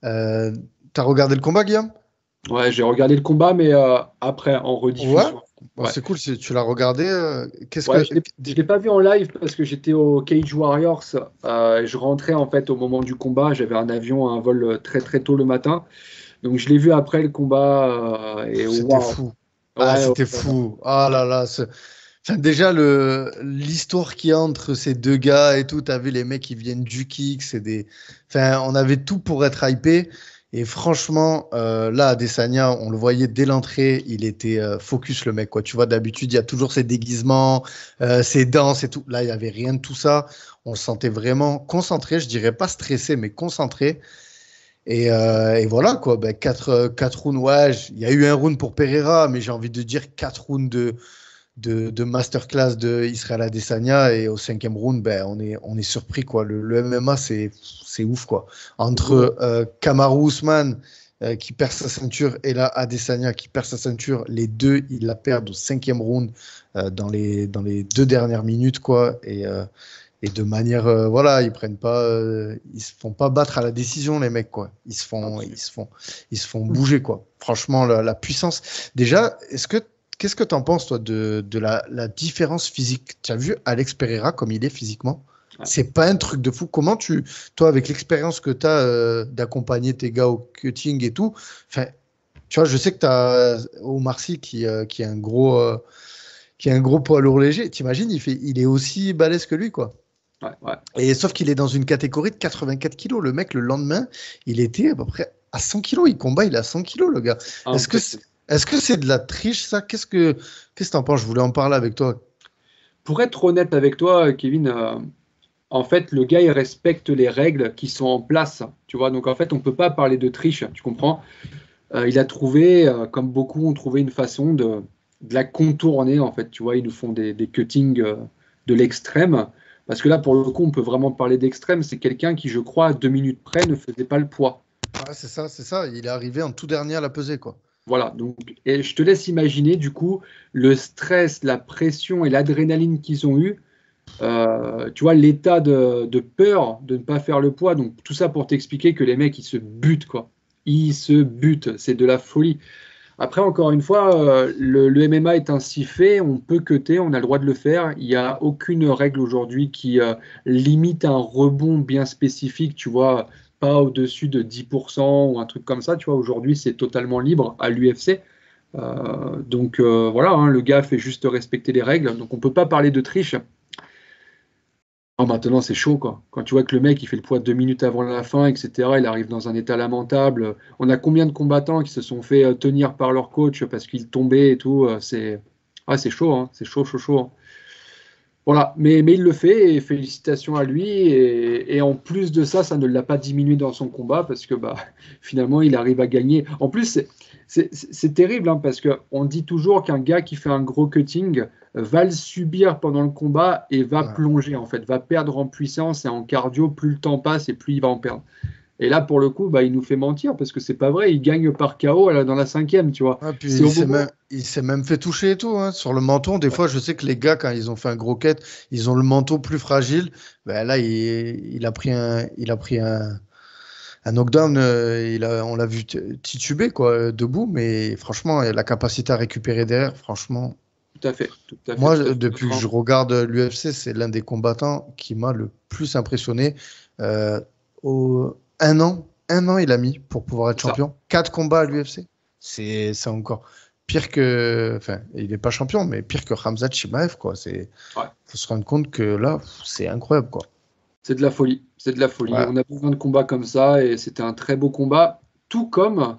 Euh, T'as regardé le combat, Guillaume? Ouais, j'ai regardé le combat, mais après, en Ouais. rediffusion. Bon, Ouais, c'est cool si tu l'as regardé. Qu'est-ce ouais, que. je l'ai pas vu en live parce que j'étais au Cage Warriors. Et je rentrais en fait au moment du combat. J'avais un avion, un vol très très tôt le matin. Donc je l'ai vu après le combat. Et C'était waouh! fou. Ah, Ouais, ouais, c'était ouais. fou. Ah là là. Enfin, déjà, l'histoire qu'il y a entre ces deux gars et tout, t'as vu les mecs qui viennent du kick, Enfin, on avait tout pour être hypé. Et franchement, là, Adesanya, on le voyait dès l'entrée, il était focus le mec, quoi. Tu vois, d'habitude, il y a toujours ses déguisements, ses danses et tout. Là, il n'y avait rien de tout ça. On le sentait vraiment concentré, je dirais pas stressé, mais concentré. Et voilà, quoi. Ben, quatre rounds, ouais, il y a eu un round pour Pereira, mais j'ai envie de dire 4 rounds de masterclass de Israel Adesanya et au 5e round, ben, on est surpris quoi. Le MMA c'est ouf quoi. Entre Kamaru Usman qui perd sa ceinture et là Adesanya qui perd sa ceinture, les deux ils la perdent au 5e round dans les 2 dernières minutes quoi et de manière voilà ils se font pas battre à la décision les mecs quoi. Absolument. Ils se font bouger quoi. Franchement la puissance. Déjà qu'est-ce que tu en penses, toi, de la différence physique? Tu as vu Alex Pereira comme il est physiquement? C'est pas un truc de fou. Comment toi, avec l'expérience que tu as d'accompagner tes gars au cutting et tout, tu vois, je sais que tu as Omar Sy qui est un gros poids lourd léger. T'imagines, il est aussi balèze que lui, quoi. Ouais. Et sauf qu'il est dans une catégorie de 84 kilos. Le mec, le lendemain, il était à peu près à 100 kilos. Il est à 100 kilos, le gars. Est-ce que c'est de la triche, ça? Qu'est-ce que t'en penses? Je voulais en parler avec toi. Pour être honnête avec toi, Kevin, en fait, le gars, il respecte les règles qui sont en place. Tu vois, donc en fait, on ne peut pas parler de triche, tu comprends? Il a trouvé, comme beaucoup ont trouvé, une façon de la contourner, en fait. Tu vois, ils nous font des cuttings de l'extrême. Parce que là, pour le coup, on peut vraiment parler d'extrême. C'est quelqu'un qui, je crois, à 2 minutes près, ne faisait pas le poids. Ouais, c'est ça. Il est arrivé en tout dernier à la pesée, quoi. Voilà, donc, et je te laisse imaginer, du coup, le stress, la pression et l'adrénaline qu'ils ont eu. Tu vois, l'état de peur de ne pas faire le poids. Donc, tout ça pour t'expliquer que les mecs, ils se butent, quoi. Ils se butent. C'est de la folie. Après, encore une fois, le MMA est ainsi fait, on peut cutter, on a le droit de le faire. Il n'y a aucune règle aujourd'hui qui limite un rebond bien spécifique, tu vois, pas au-dessus de 10% ou un truc comme ça. Tu vois, aujourd'hui, c'est totalement libre à l'UFC. Donc voilà, hein, le gars fait juste respecter les règles. Donc on ne peut pas parler de triche. Oh, maintenant, c'est chaud, quoi. Quand tu vois que le mec, il fait le poids 2 minutes avant la fin, etc., il arrive dans un état lamentable. On a combien de combattants qui se sont fait tenir par leur coach parce qu'ils tombaient et tout. C'est chaud, hein. C'est chaud, chaud, chaud, hein. Voilà, mais il le fait et félicitations à lui. Et en plus de ça, ça ne l'a pas diminué dans son combat parce que finalement, il arrive à gagner. En plus, c'est terrible, hein, parce qu'on dit toujours qu'un gars qui fait un gros cutting va le subir pendant le combat et va plonger, en fait, va perdre en puissance et en cardio. Plus le temps passe et plus il va en perdre. Et là, pour le coup, il nous fait mentir parce que c'est pas vrai. Il gagne par KO dans la 5e, tu vois. Puis il s'est même fait toucher et tout, hein, sur le menton. Des fois, je sais que les gars, quand ils ont fait un gros cut, ils ont le menton plus fragile. Là, il a pris un knockdown. On l'a vu tituber, quoi, debout. Mais franchement, la capacité à récupérer derrière, franchement. Tout à fait. Moi, depuis que je regarde l'UFC, c'est l'un des combattants qui m'a le plus impressionné. Un an, il a mis pour pouvoir être champion. 4 combats à l'UFC. C'est encore pire que. Enfin, il n'est pas champion, mais pire que Khamzat Chimaev, quoi. Faut se rendre compte que là, c'est incroyable, quoi. C'est de la folie. C'est de la folie. Ouais. On a besoin de combats comme ça et c'était un très beau combat. Tout comme,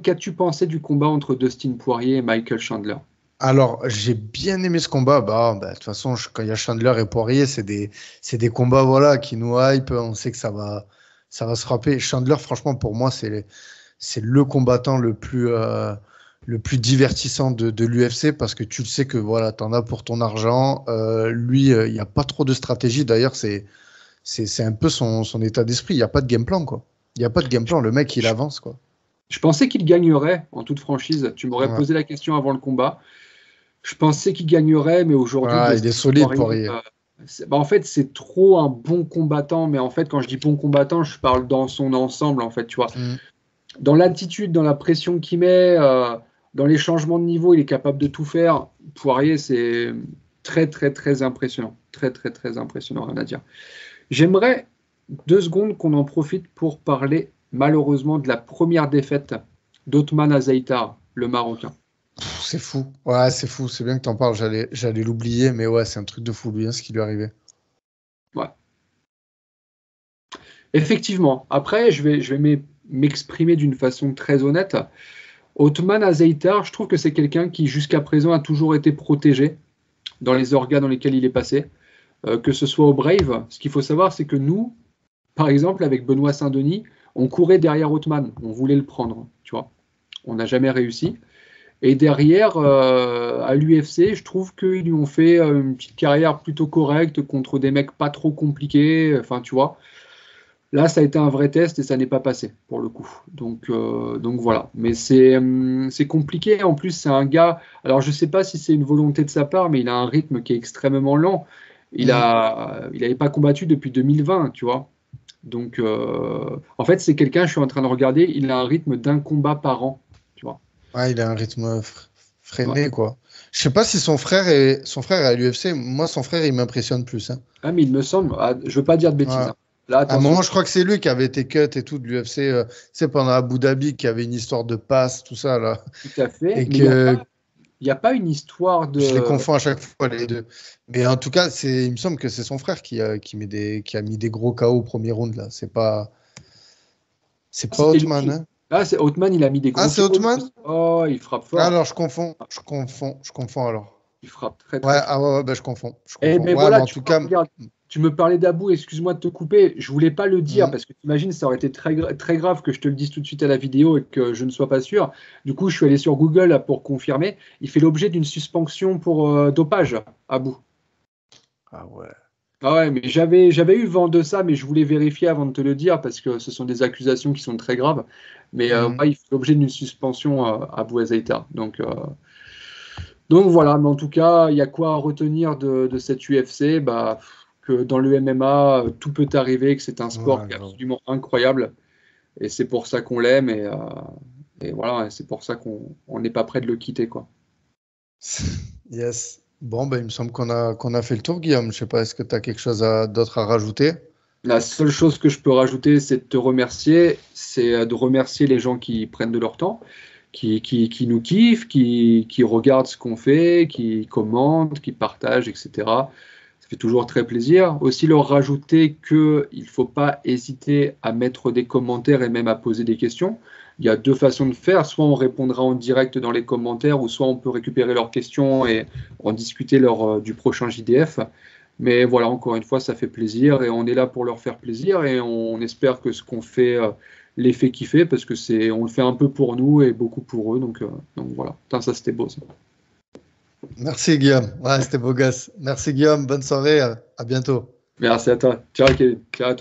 qu'as-tu pensé du combat entre Dustin Poirier et Michael Chandler? Alors, j'ai bien aimé ce combat. De toute façon, quand il y a Chandler et Poirier, c'est des combats, voilà, qui nous hype. On sait que ça va se frapper. Chandler, franchement, pour moi, c'est le combattant le plus divertissant de l'UFC parce que tu le sais que voilà, tu en as pour ton argent. Lui, il n'y a pas trop de stratégie. D'ailleurs, c'est un peu son état d'esprit. Il n'y a pas de game plan, quoi. Il n'y a pas de game plan. Le mec, il avance, quoi. Je pensais qu'il gagnerait en toute franchise. Tu m'aurais posé la question avant le combat. Je pensais qu'il gagnerait, mais aujourd'hui, il est solide, Poirier. En fait, c'est trop un bon combattant. Mais en fait, quand je dis bon combattant, je parle dans son ensemble, en fait, tu vois. Dans l'attitude, dans la pression qu'il met, dans les changements de niveau, il est capable de tout faire. Poirier, c'est très, très, très impressionnant. Très, très, très impressionnant, rien à dire. J'aimerais 2 secondes qu'on en profite pour parler, malheureusement, de la première défaite d'Othman Azaitar, le Marocain. C'est fou. Ouais, c'est fou. C'est bien que tu en parles. J'allais l'oublier, mais ouais, c'est un truc de fou, lui, ce qui lui est arrivé. Ouais. Effectivement. Après, je vais m'exprimer d'une façon très honnête. Othman Azaitar, je trouve que c'est quelqu'un qui, jusqu'à présent, a toujours été protégé dans les orgas dans lesquels il est passé. Que ce soit au Brave. Ce qu'il faut savoir, c'est que nous, par exemple, avec Benoît Saint-Denis, on courait derrière Othman. On voulait le prendre, tu vois. On n'a jamais réussi. Et derrière, à l'UFC, je trouve qu'ils lui ont fait une petite carrière plutôt correcte contre des mecs pas trop compliqués. Enfin, tu vois. Là, ça a été un vrai test et ça n'est pas passé, pour le coup. Donc voilà. Mais c'est compliqué. En plus, c'est un gars... Alors, je ne sais pas si c'est une volonté de sa part, mais il a un rythme qui est extrêmement lent. Il n'avait pas combattu depuis 2020, tu vois. Donc, en fait, c'est quelqu'un, je suis en train de regarder, il a un rythme d'un combat par an, tu vois. Ouais, il a un rythme freiné, quoi. Je sais pas si son frère est à l'UFC. Moi, son frère, il m'impressionne plus. Hein. Ah, mais il me semble, je veux pas dire de bêtises. Ouais. Hein. Là, À un attention. moment, je crois que c'est lui qui avait été cut et tout de l'UFC. C'est pendant Abu Dhabi qu'il y avait une histoire de passe, tout ça, là. Tout à fait. Et Mais il n'y a pas une histoire de. Je les confonds à chaque fois, les deux. Mais en tout cas, il me semble que c'est son frère qui a mis des gros KO au premier round, là. C'est pas Othman, hein. Ah, c'est Othman, il a mis des gros. Ah, c'est Othman? Oh, il frappe fort. Alors, je confonds alors. Il frappe très Ouais, fort. ah ouais, bah, je confonds. Mais Ouais, voilà, mais en tout cas, regarde, tu me parlais d'Abou, excuse-moi de te couper. Je voulais pas le dire Mhm. parce que t'imagines, ça aurait été très grave que je te le dise tout de suite à la vidéo et que je ne sois pas sûr. Du coup, je suis allé sur Google là, pour confirmer. Il fait l'objet d'une suspension pour dopage, Abou. ah ouais. Ah ouais, mais j'avais eu vent de ça, mais je voulais vérifier avant de te le dire parce que ce sont des accusations qui sont très graves. Mais Mhm. ouais, il fait l'objet d'une suspension à Abou Azaïta. Donc voilà, mais en tout cas, il y a quoi à retenir de cette UFC? Bah, que dans le MMA, tout peut arriver, que c'est un sport Ouais, qui est grave. absolument incroyable. Et c'est pour ça qu'on l'aime. Et voilà, et c'est pour ça qu'on n'est pas prêt de le quitter, quoi. Yes. Bon, ben, il me semble qu'on a fait le tour, Guillaume. Je sais pas, est-ce que tu as quelque chose d'autre à rajouter? La seule chose que je peux rajouter, c'est de te remercier. C'est de remercier les gens qui prennent de leur temps, qui nous kiffent, qui regardent ce qu'on fait, qui commentent, qui partagent, etc. Ça fait toujours très plaisir. Aussi leur rajouter qu'il ne faut pas hésiter à mettre des commentaires et même à poser des questions. Il y a deux façons de faire. Soit on répondra en direct dans les commentaires, ou soit on peut récupérer leurs questions et en discuter lors du prochain JDF. Mais voilà, encore une fois, ça fait plaisir et on est là pour leur faire plaisir et on espère que ce qu'on fait les fait kiffer parce que on le fait un peu pour nous et beaucoup pour eux. Donc voilà, putain, ça c'était beau ça. Merci, Guillaume. Ouais, c'était beau gosse. Merci, Guillaume. Bonne soirée. À bientôt. Merci à toi. Ciao, Kevin. Ciao à tous.